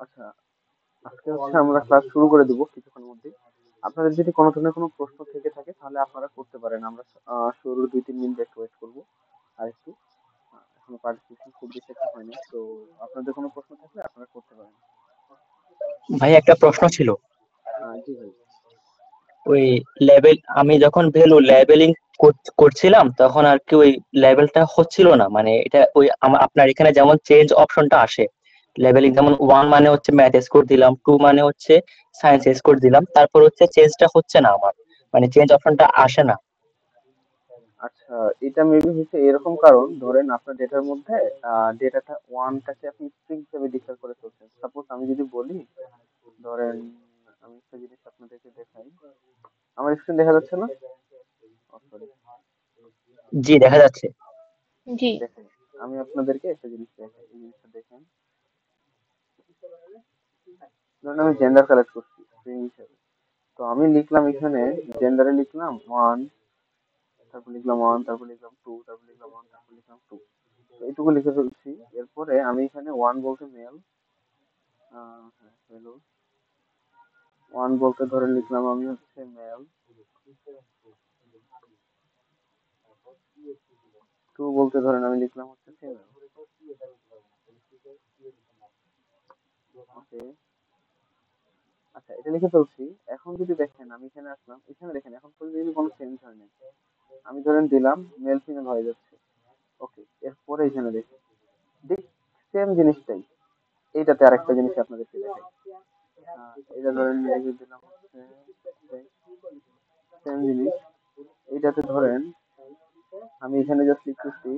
আচ্ছা, আজকে হচ্ছে আমরা ক্লাস শুরু করে দিব কিছুক্ষণের মধ্যে। আপনাদের যদি কোনো ধরনের কোনো প্রশ্ন থেকে থাকে তাহলে আপনারা করতে পারেন। আমরা শুরুর 2-3 মিনিট একটু ওয়েট করবো আর একটু। এখনো পার্টিসিপেশন খুব বেশি একটা হয়নি, তো আপনাদের কোনো প্রশ্ন থাকলে আপনারা করতে পারেন। ভাই একটা প্রশ্ন ছিল। জি ভাই। ওই লেভেল আমি যখন ভ্যালু লেবেলিং করছিলাম তখন আর কি ওই লেভেলটা হচ্ছিল না, মানে এটা ওই আপনার এখানে যেমন চেঞ্জ অপশনটা আসে লেভেলিং, যেমন 1 মানে হচ্ছে ম্যাথ স্কোর দিলাম, 2 মানে হচ্ছে সায়েন্স স্কোর দিলাম, তারপর হচ্ছে চেঞ্জটা হচ্ছে না আমার, মানে চেঞ্জ অপশনটা আসে না। আচ্ছা, এটা মেবি হচ্ছে এরকম, কারণ ধরেন আপনার ডেটার মধ্যে ডেটাটা ওয়ানটাকে আপনি স্ট্রিং হিসেবে ডিক্লেয়ার করে ফেলছেন। সাপোজ আমি যদি বলি, ধরেন আমি একটা জিনিস আপনাদেরকে দেখাই। আমার স্ক্রিন দেখা যাচ্ছে না? সরি, জি দেখা যাচ্ছে। জি। দেখেন, আমি আপনাদেরকে একটা জিনিস দেখাই, এই জিনিসটা দেখেন। ধরুন আমি জেন্ডার কালেক্ট করছি স্ট্রিং হিসেবে, তো আমি লিখলাম এখানে, জেন্ডারে লিখলাম ওয়ান, তারপর লিখলাম ওয়ান, তারপর লিখলাম টু, তারপর লিখলাম ওয়ান, তারপর লিখলাম টু। তো এইটুকু লিখে ফেলছি। এরপরে আমি এখানে ওয়ান বলতে মেল, হ্যালো, ওয়ান বলতে ধরে লিখলাম আমি হচ্ছে মেল, টু বলতে ধরেন আমি লিখলাম হচ্ছে ফিমেল। ওকে, আচ্ছা এটা লিখে ফেলছি। এখন যদি দেখেন আমি এখানে আসলাম, এখানে দেখেন এখন পর্যন্ত কিন্তু কোনো চেঞ্জ হয়নি। আমি ধরেন দিলাম মেল ফিমেল হয়ে যাচ্ছে। ওকে, এরপরে এখানে দেখেন, ঠিক সেম জিনিসটাই এইটাতে আরেকটা জিনিস আপনাদেরকে দেখাই। এটা ধরেন লিখে দিলাম হচ্ছে সেম জিনিস। এইটাতে ধরেন আমি এখানে জাস্ট লিখতেছি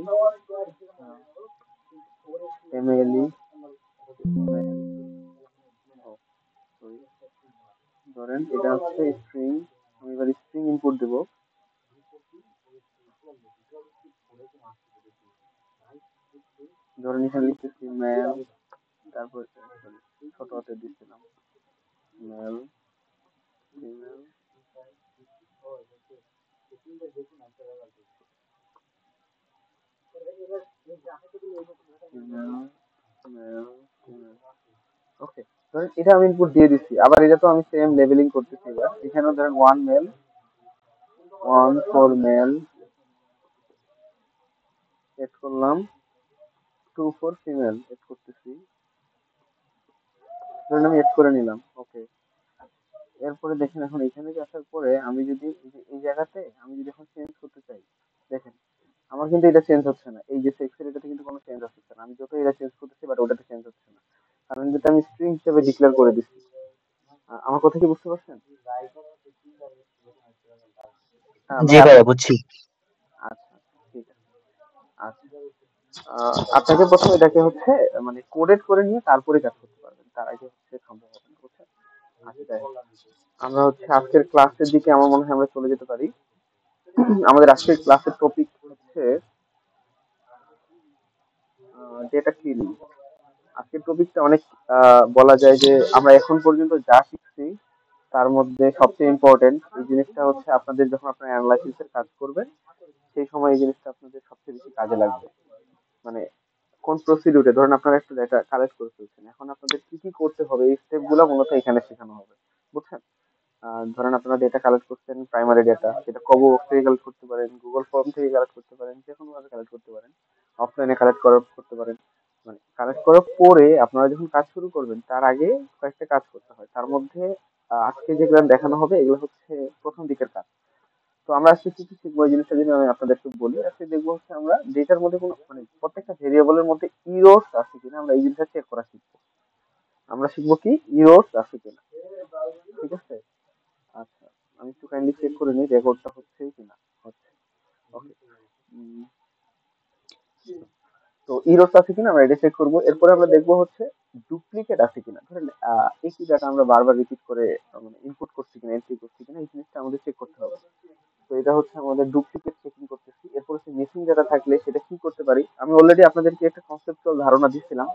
এমএলই, ধরেন এটা হচ্ছে স্ট্রিং। আমি এবার স্ট্রিং ইনপুট দেব। ধরেন এখানে লিখতেছি মেল, তারপর ছোট হাতে দিচ্ছিলাম male, female, female, male, female. Okay, ধরেন এটা আমি ইনপুট দিয়ে দিচ্ছি। আবার এটা তো আমি সেম লেবেলিং করতেছি। এবার এখানেও ধরেন one male, one for male add করলাম, টু ফর ফিমেল এড করতেছি। ধরেন আমি এড করে নিলাম। ওকে, এরপরে দেখেন এখন এখানে আসার পরে আমি যদি এই জায়গাতে আমি যদি এখন চেঞ্জ করতে চাই, দেখেন আমার কিন্তু এটা চেঞ্জ হচ্ছে না। এই যে সেক্সের এটাতে কিন্তু কোনো চেঞ্জ আসছে না। আমি যত এটা চেঞ্জ করতেছি বাট ওটাতে চেঞ্জ হচ্ছে না, কারণ যেটা আমি স্ট্রিং হিসেবে ডিক্লেয়ার করে দিচ্ছি। আমার কথা কি বুঝতে পারছেন? জি ভাই ভাইয়া বুঝছি। আচ্ছা, ঠিক আছে। আচ্ছা, আপনাকে প্রথমে এটাকে হচ্ছে মানে কোডেড করে নিয়ে তারপরে কাজ করতে পারবেন, তার আগে হচ্ছে সম্ভব হবে না, বুঝছেন? আচ্ছা যাই হোক, আমরা হচ্ছে আজকের ক্লাসের দিকে আমার মনে হয় আমরা চলে যেতে পারি। আমাদের আজকের ক্লাসের টপিক হচ্ছে ডেটা ক্লিনিং। আজকের টপিকটা অনেক বলা যায় যে আমরা এখন পর্যন্ত যা শিখছি তার মধ্যে সবচেয়ে ইম্পর্টেন্ট এই জিনিসটা হচ্ছে আপনাদের যখন আপনারা অ্যানালাইসিস এর কাজ করবেন সেই সময় এই জিনিসটা আপনাদের সবচেয়ে বেশি কাজে লাগবে। মানে কোন প্রসিডিউরে ধরেন আপনারা একটা ডেটা কালেক্ট করে ফেলছেন, এখন আপনাদের কি কি করতে হবে এই স্টেপ গুলো মূলত এখানে শেখানো হবে, বুঝছেন? ধরেন আপনারা ডেটা কালেক্ট করছেন, প্রাইমারি ডেটা, সেটা কবো থেকে কালেক্ট করতে পারেন, গুগল ফর্ম থেকে কালেক্ট করতে পারেন, যে কোনো ভাবে কালেক্ট করতে পারেন, অফলাইনে কালেক্ট করতে পারেন। মানে কালেক্ট করার পরে আপনারা যখন কাজ শুরু করবেন তার আগে কয়েকটা কাজ করতে হয়, তার মধ্যে আজকে যেগুলো দেখানো হবে এগুলো হচ্ছে প্রথম দিকের কাজ। তো আমরা আজকে কি কি শিখবো এই জিনিসটা যদি আমি আপনাদেরকে বলি, আজকে দেখবো হচ্ছে আমরা ডেটার মধ্যে কোনো মানে প্রত্যেকটা ভেরিয়েবলের মধ্যে ইরোর্স আছে কিনা আমরা এই জিনিসটা চেক করা শিখবো। আমরা শিখবো কি ইরোর্স আছে কিনা, ঠিক আছে? আচ্ছা, আমি একটু কাইন্ডলি চেক করে নিই রেকর্ডটা হচ্ছে কিনা। হচ্ছে, ওকে। তো ইরোর্স আছে কিনা আমরা এটা চেক করবো। এরপরে আমরা দেখবো হচ্ছে ডুপ্লিকেট আছে কিনা। ধরেন একই ডাটা আমরা বারবার রিপিট করে মানে ইনপুট করছি কিনা, এন্ট্রি করছি কিনা, এই জিনিসটা আমাদের চেক করতে হবে। তো এটা হচ্ছে আমাদের ডুপ্লিকেট চেকিং করতেছি। এরপর হচ্ছে মিসিং ডাটা থাকলে সেটা কি করতে পারি, আমি অলরেডি আপনাদেরকে একটা কনসেপচুয়াল ধারণা দিচ্ছিলাম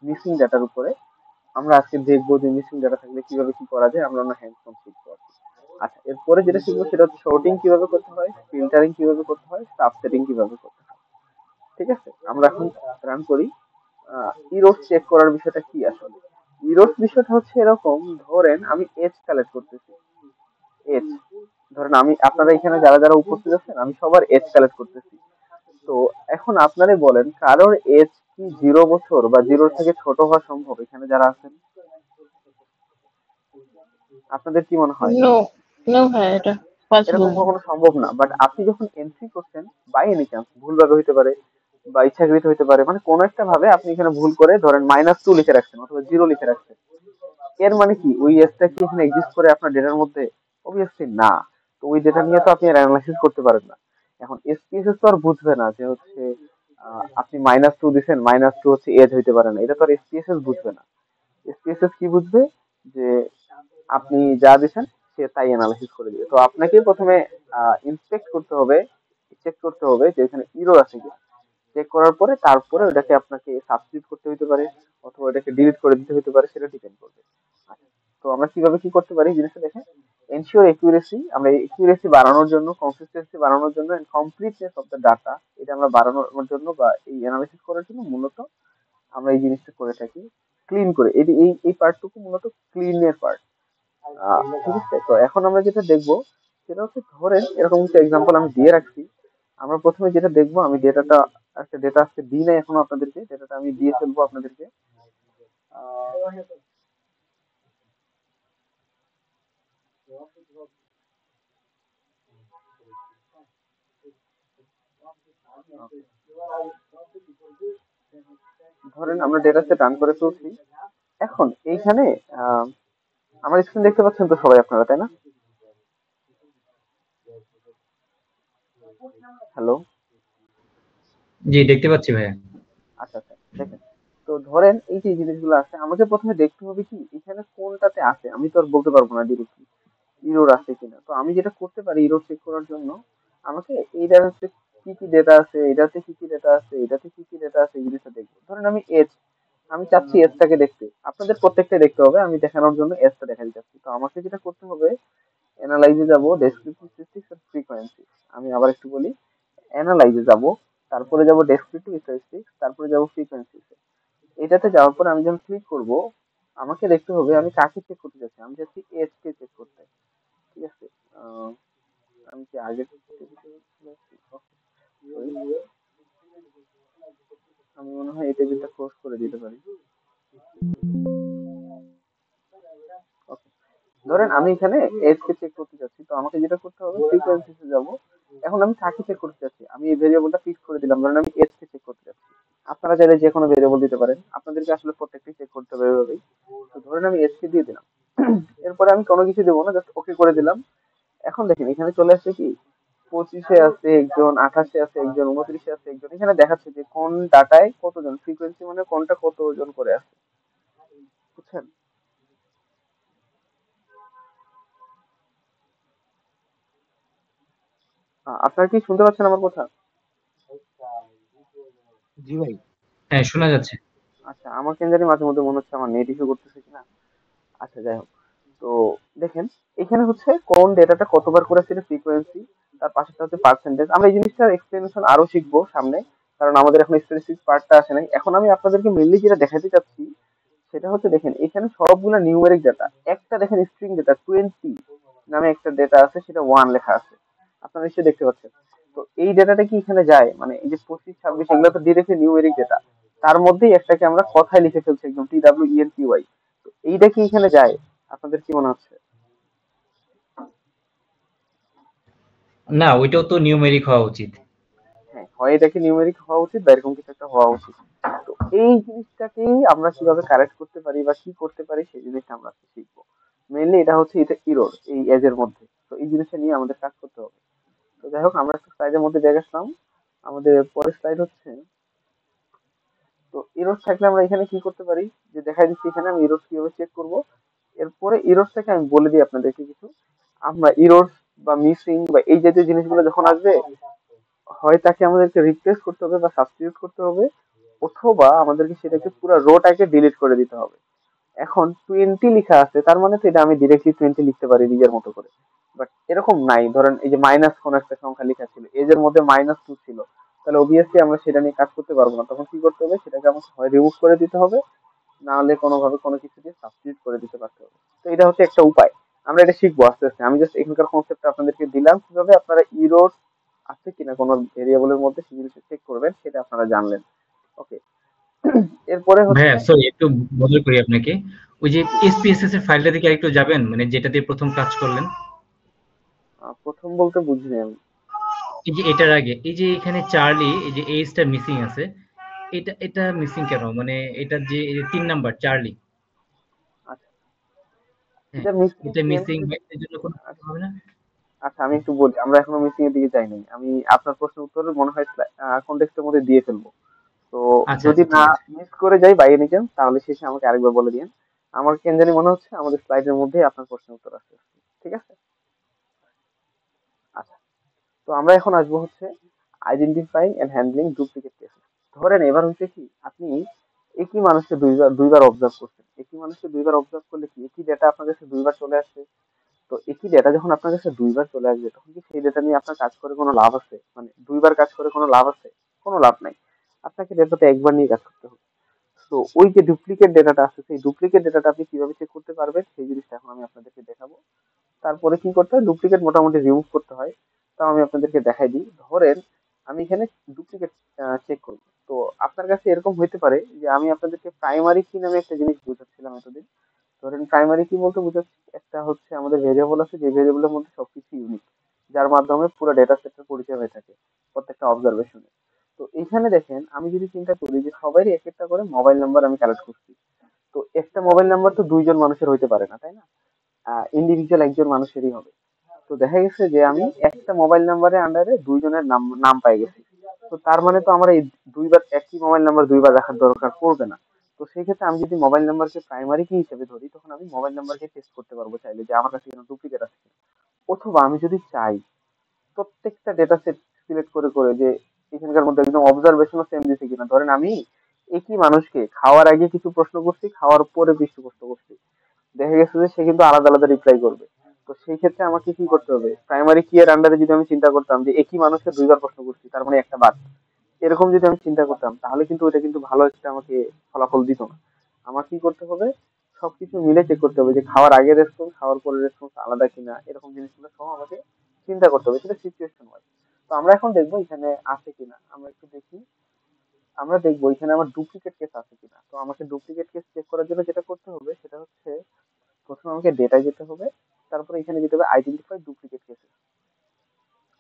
মিসিং ডাটার উপরে। আমরা আজকে দেখবো যে মিসিং ডাটা থাকলে কিভাবে কি করা যায়, আমরা আমরা হ্যান্ডস অন শিখবো আর কি। আচ্ছা, এরপরে যেটা শিখবো সেটা হচ্ছে সর্টিং কিভাবে করতে হয়, ফিল্টারিং কিভাবে করতে হয়, সাবসেটিং কিভাবে করতে হয়। ঠিক আছে, আমরা এখন রান করি। ইরোস চেক করার বিষয়টা কি আসলে? ইরোস বিষয়টা হচ্ছে এরকম, ধরেন আমি এজ কালেক্ট করতেছি, এজ, ধরেন আমি আপনারা এখানে যারা যারা উপস্থিত আছেন আমি সবার এজ কালেক্ট করতেছি। তো এখন আপনারাই বলেন কারোর এজ কি 0 বছর বা 0 থেকে ছোট হওয়া সম্ভব এখানে যারা আছেন? আপনাদের কি মনে হয়? নো, নো ভাই, এটা পসিবল এরকম না। কখনো সম্ভব না। বাট আপনি যখন এন্ট্রি করছেন, বাই এনি চান্স ভুলভাবে হইতে পারে বা ইচ্ছাকৃত হইতে পারে, মানে কোনো একটা ভাবে আপনি এখানে ভুল করে ধরেন -2 লিখে রাখছেন অথবা 0 লিখে রাখছেন, এর মানে কি ওই এজটা কি এখানে এক্সিস্ট করে আপনার ডেটার মধ্যে? অবভিয়াসলি না। তো ওই ডেটা নিয়ে তো আপনি অ্যানালাইসিস করতে পারেন না। এখন এসপিএসএস তো আর বুঝবে না যে হচ্ছে আপনি -2 দিছেন, -2 হচ্ছে এজ হইতে পারে না, এটা তো আর এসপিএসএস বুঝবে না। এসপিএসএস কি বুঝবে? যে আপনি যা দিচ্ছেন সে তাই অ্যানালাইসিস করে দিবে। তো আপনাকে প্রথমে ইন্সপেক্ট করতে হবে, চেক করতে হবে যে এখানে ইরর আছে কি। চেক করার পরে তারপরে ওটাকে আপনাকে সাবস্টিটিউট করতে হতে পারে অথবা ওটাকে ডিলিট করে দিতে হতে পারে, সেটা ডিপেন্ড করবে। আচ্ছা, তো আমরা কিভাবে কি করতে পারি জিনিসটা দেখেন। এনশিওর একিউরেসি, আমরা একিউরেসি বাড়ানোর জন্য, কনসিস্টেন্সি বাড়ানোর জন্য and completeness of the data, এটা আমরা বাড়ানোর জন্য বা এই অ্যানালাইসিস করার জন্য মূলত আমরা এই জিনিসটা করে থাকি ক্লিন করে। এই এই এই পার্টটুকু মূলত ক্লিনের পার্ট। ঠিক আছে, তো এখন আমরা যেটা দেখবো সেটা হচ্ছে, ধরেন এরকম একটা এক্সাম্পল আমি দিয়ে রাখছি। আমরা প্রথমে যেটা দেখবো, আমি ডেটাটা, একটা ডেটা আজকে দিই নাই এখনো আপনাদেরকে, ডেটাটা আমি দিয়ে ফেলবো আপনাদেরকে। ধরেন আমরা ডেটা সেট রান করে ফেলছি। এখন এইখানে আহ, আমার স্ক্রিন দেখতে পাচ্ছেন তো সবাই আপনারা, তাই না? হ্যালো। জি, দেখতে পাচ্ছি ভাইয়া। আচ্ছা আচ্ছা, দেখেন। তো ধরেন এই যে জিনিসগুলো আছে, আমাকে প্রথমে দেখতে হবে কি এখানে কোনটাতে আছে, আমি তো আর বলতে পারবো না ডিরেক্টলি ইরোর আছে কিনা। তো আমি যেটা করতে পারি ইরোর চেক করার জন্য, আমাকে এইটার হচ্ছে কি কি ডেটা আছে, এটাতে কি কি ডেটা আছে, এটাতে কি কি ডেটা আছে, এই জিনিসটা দেখবো। ধরেন আমি এজ, আমি চাচ্ছি এজটাকে দেখতে, আপনাদের প্রত্যেকটা দেখতে হবে, আমি দেখানোর জন্য এজটা দেখাতে চাচ্ছি। তো আমাকে যেটা করতে হবে, অ্যানালাইজে যাব, ডেসক্রিপটিভ স্ট্যাটিস্টিক্স এন্ড ফ্রিকোয়েন্সি। আমি আবার একটু বলি, অ্যানালাইজে যাব, তারপরে যাব ডেসক্রিপটিভ স্ট্যাটিস্টিক্স, তারপরে যাব ফ্রিকোয়েন্সি। এটাতে যাওয়ার পর আমি যখন ক্লিক করব, আমাকে দেখতে হবে আমি কাকে চেক করতে চাচ্ছি। আমি চাচ্ছি এজ কে চেক করতে। ঠিক আছে, আহ, আমি কি আগে আমি মনে হয় এই টেবিলটা ক্লোজ করে দিতে পারি। ওকে, ধরেন আমি এখানে এজ কে চেক করতে চাচ্ছি, তো আমাকে যেটা করতে হবে ফ্রিকোয়েন্সিতে যাব। এখন আমি কাকে চেক করতে চাচ্ছি, আমি এই ভেরিয়েবলটা ফিক্স করে দিলাম, ধরেন আমি এজ কে চেক করতে চাচ্ছি। আপনারা চাইলে যে কোনো ভেরিয়েবল দিতে পারেন, আপনাদেরকে আসলে প্রত্যেকটা চেক করতে হবে এভাবেই। তো ধরেন আমি এজ কে দিয়ে দিলাম। এরপরে আমি কোনো কিছু দেবো না, জাস্ট ওকে করে দিলাম। এখন দেখেন এখানে চলে আসছে কি, 25-এ আছে একজন, 28-এ আছে একজন, 29-এ আছে একজন। এখানে দেখাচ্ছে যে কোন ডাটায় কতজন, ফ্রিকোয়েন্সি মানে কোনটা কতজন করে আছে, বুঝছেন? আপনারা কি শুনতে পাচ্ছেন আমার কথা? জি ভাই। হ্যাঁ, শোনা যাচ্ছে। আচ্ছা, আমার কেন জানি মাঝে মধ্যে মনে হচ্ছে আমার নেট ইস্যু করতেছে কিনা। আচ্ছা, যাই হোক। তো দেখেন এখানে হচ্ছে কোন ডেটাটা কতবার করে সেটা ফ্রিকোয়েন্সি, তার পাশেটা হচ্ছে পার্সেন্টেজ। আমরা এই জিনিসটার এক্সপ্লেনেশন আরো শিখবো সামনে, কারণ আমাদের এখন স্ট্যাটিস্টিক্স পার্টটা আসে নাই। এখন আমি আপনাদেরকে মেইনলি যেটা দেখাতে চাচ্ছি সেটা হচ্ছে, দেখেন এখানে সবগুলা নিউমেরিক ডাটা। একটা দেখেন স্ট্রিং ডেটা 20 নামে একটা ডেটা আছে, সেটা 1 লেখা আছে, আপনারা নিশ্চয়ই দেখতে পাচ্ছেন। তো এই ডেটাটা কি এখানে যায়, মানে এই যে 25, 26 এগুলো তো ডিরেক্টলি নিউমেরিক ডেটা, তার মধ্যেই একটাকে আমরা কথায় লিখে ফেলছি একদম TWENTY। তো এইটা কি এখানে যায়, আপনাদের কি মনে হচ্ছে? না, ওইটাও তো নিউমেরিক হওয়া উচিত। হ্যাঁ, হয় এটাকে নিউমেরিক হওয়া উচিত বা এরকম কিছু একটা হওয়া উচিত। তো এই জিনিসটাকেই আমরা কিভাবে কারেক্ট করতে পারি বা কি করতে পারি সেই জিনিসটা আমরা আজকে শিখবো। মেইনলি এটা হচ্ছে, এটা ইরর এই এজের মধ্যে। তো এই জিনিসটা নিয়ে আমাদের কাজ করতে হবে। তো যাই হোক, আমরা একটা স্লাইডের মধ্যে দেখে আসলাম। আমাদের পরের স্লাইড হচ্ছে, তো ইরোস থাকলে আমরা এখানে কি করতে পারি, যে দেখা দিচ্ছি এখানে আমি ইরোস কিভাবে চেক করব। এরপরে ইরোসটাকে আমি বলে দিই আপনাদেরকে কিছু। আমরা ইরোস বা মিসিং বা এই জাতীয় জিনিসগুলো যখন আসবে, হয় তাকে আমাদেরকে রিপ্লেস করতে হবে বা সাবস্টিটিউট করতে হবে, অথবা আমাদেরকে সেটাকে পুরো রোটাকে ডিলিট করে দিতে হবে। এখন 20 লেখা আছে, তার মানে তো এটা আমি ডিরেক্টলি 20 লিখতে পারি নিজের মতো করে। বাট এরকম নাই, ধরেন এই যে মাইনাস কোন একটা সংখ্যা লেখা ছিল, এজের মধ্যে -2 ছিল, তাহলে অবভিয়াসলি আমরা সেটা নিয়ে কাজ করতে পারবো না। তখন কি করতে হবে, সেটাকে আমাকে হয় রিমুভ করে দিতে হবে, না হলে কোনোভাবে কোনো কিছু দিয়ে সাবস্টিটিউট করে দিতে পারতে হবে। তো এটা হচ্ছে একটা উপায়, আমরা এটা শিখবো আস্তে আস্তে। আমি জাস্ট এখানকার কনসেপ্টটা আপনাদেরকে দিলাম, কিভাবে আপনারা ইরোর আছে কিনা কোনো ভেরিয়েবলের মধ্যে সেই জিনিসটা চেক করবেন, সেটা আপনারা জানলেন। ওকে, এরপরে হচ্ছে ভাইয়া সরি একটু বদল করি আপনাকে। ওই যে এসপিএসএস এর ফাইলটা দিকে আরেকটু যাবেন, মানে যেটা দিয়ে প্রথম কাজ করলেন। প্রথম বলতে বুঝিনি আমি। এই যে এটার আগে এই যে এখানে চার্লি, এই যে এইচটা মিসিং আছে, এটা এটা মিসিং কেন? মানে এটা যে এই যে 3 নাম্বার চার্লি, আচ্ছা, হ্যাঁ, এটা মিসিং এটা কেন? মিসিং এর জন্য কোনো আচ্ছা হবে না? আচ্ছা, আমি একটু বলি, আমরা এখনো মিসিং এর দিকে যাই নাই। আমি আপনার প্রশ্নের উত্তর মনে হয় কন্টেক্সটের মধ্যে দিয়ে ফেলবো। তো আচ্ছা, যদি আচ্ছা না ঠিক আছে। মিস করে যাই বাই এনি চান্স, তাহলে শেষে আমাকে আরেকবার বলে দিন। আমার কেন জানি মনে হচ্ছে আমাদের স্লাইডের মধ্যে আপনার প্রশ্নের উত্তর আছে। ঠিক আছে, আচ্ছা। তো আমরা এখন আসবো হচ্ছে identifying and handling duplicate cases. ধরেন এবার হচ্ছে কি, আপনি একই মানুষকে দুইবার দুইবার অবজার্ভ করছেন। একই মানুষকে দুইবার অবজার্ভ করলে কি একই ডেটা আপনার কাছে দুইবার চলে আসছে। তো একই ডেটা যখন আপনার কাছে দুইবার চলে আসবে, তখন কি সেই ডেটা নিয়ে আপনার কাজ করে কোনো লাভ আছে? মানে দুইবার কাজ করে কোনো লাভ আছে? কোনো লাভ নাই। আপনাকে ডেটাটা একবার নিয়ে কাজ করতে হবে। তো ওই যে ডুপ্লিকেট ডেটাটা আছে, সেই ডুপ্লিকেট ডেটাটা আপনি কিভাবে চেক করতে পারবেন, সেই জিনিসটা এখন আমি আপনাদেরকে দেখাবো। তারপরে কি করতে হয়, ডুপ্লিকেট মোটামুটি রিমুভ করতে হয়। তাও আমি আপনাদেরকে দেখাই দিই। ধরেন আমি এখানে ডুপ্লিকেট চেক করব। তো আপনার কাছে এরকম হইতে পারে যে আমি আপনাদেরকে প্রাইমারি কি নামে একটা জিনিস বোঝাচ্ছিলাম এতদিন। ধরেন প্রাইমারি কি বলতে বোঝাচ্ছি, একটা হচ্ছে আমাদের ভেরিয়েবল আছে, যে ভেরিয়েবলের মধ্যে সবকিছু ইউনিক, যার মাধ্যমে পুরো ডেটা সেটের পরিচয় হয়ে থাকে প্রত্যেকটা অবজারভেশনে। তো এখানে দেখেন, আমি যদি চিন্তা করি যে সবারই এক একটা করে মোবাইল নাম্বার আমি কালেক্ট করছি, তো একটা মোবাইল নাম্বার তো দুইজন মানুষের হইতে পারে না, তাই না? ইন্ডিভিজুয়াল একজন মানুষেরই হবে। তো দেখা গেছে যে আমি একটা মোবাইল নাম্বারের আন্ডারে দুইজনের নাম নাম পাই গেছি। তো তার মানে তো আমার এই দুইবার একই মোবাইল নাম্বার দুইবার রাখার দরকার পড়বে না। তো সেই ক্ষেত্রে আমি যদি মোবাইল নাম্বারকে প্রাইমারি কি হিসেবে ধরি, তখন আমি মোবাইল নাম্বারকে টেস্ট করতে পারবো চাইলে যে আমার কাছে কোনো ডুপ্লিকেট আছে কিনা। অথবা আমি যদি চাই প্রত্যেকটা ডেটা সেট সিলেক্ট করে করে যে এখানকার মধ্যে একদম অবজারভেশনও সেম দিছে কিনা। ধরেন আমি একই মানুষকে খাওয়ার আগে কিছু প্রশ্ন করছি, খাওয়ার পরে কিছু প্রশ্ন করছি, দেখা গেছে যে সে কিন্তু আলাদা আলাদা রিপ্লাই করবে। তো সেই ক্ষেত্রে আমাকে কি করতে হবে, প্রাইমারি কি এর আন্ডারে যদি আমি চিন্তা করতাম যে একই মানুষকে দুইবার প্রশ্ন করছি, তার মানে একটা বাদ, এরকম যদি আমি চিন্তা করতাম, তাহলে কিন্তু ওইটা কিন্তু ভালো একটা আমাকে ফলাফল দিত না। আমার কি করতে হবে, সবকিছু মিলে চেক করতে হবে যে খাওয়ার আগের রেসপন্স খাওয়ার পরের রেসপন্স আলাদা কিনা, এরকম জিনিসগুলো সহ আমাকে চিন্তা করতে হবে, সেটা সিচুয়েশন ওয়াইজ। তো আমরা এখন দেখবো এখানে আছে কিনা, আমরা একটু দেখি। আমরা দেখবো এখানে আমার ডুপ্লিকেট কেস আছে কিনা। তো আমাকে ডুপ্লিকেট কেস চেক করার জন্য যেটা করতে হবে সেটা হচ্ছে, প্রথমে আমাকে ডেটায় যেতে হবে, তারপরে এখানে যেতে হবে identify duplicate cases.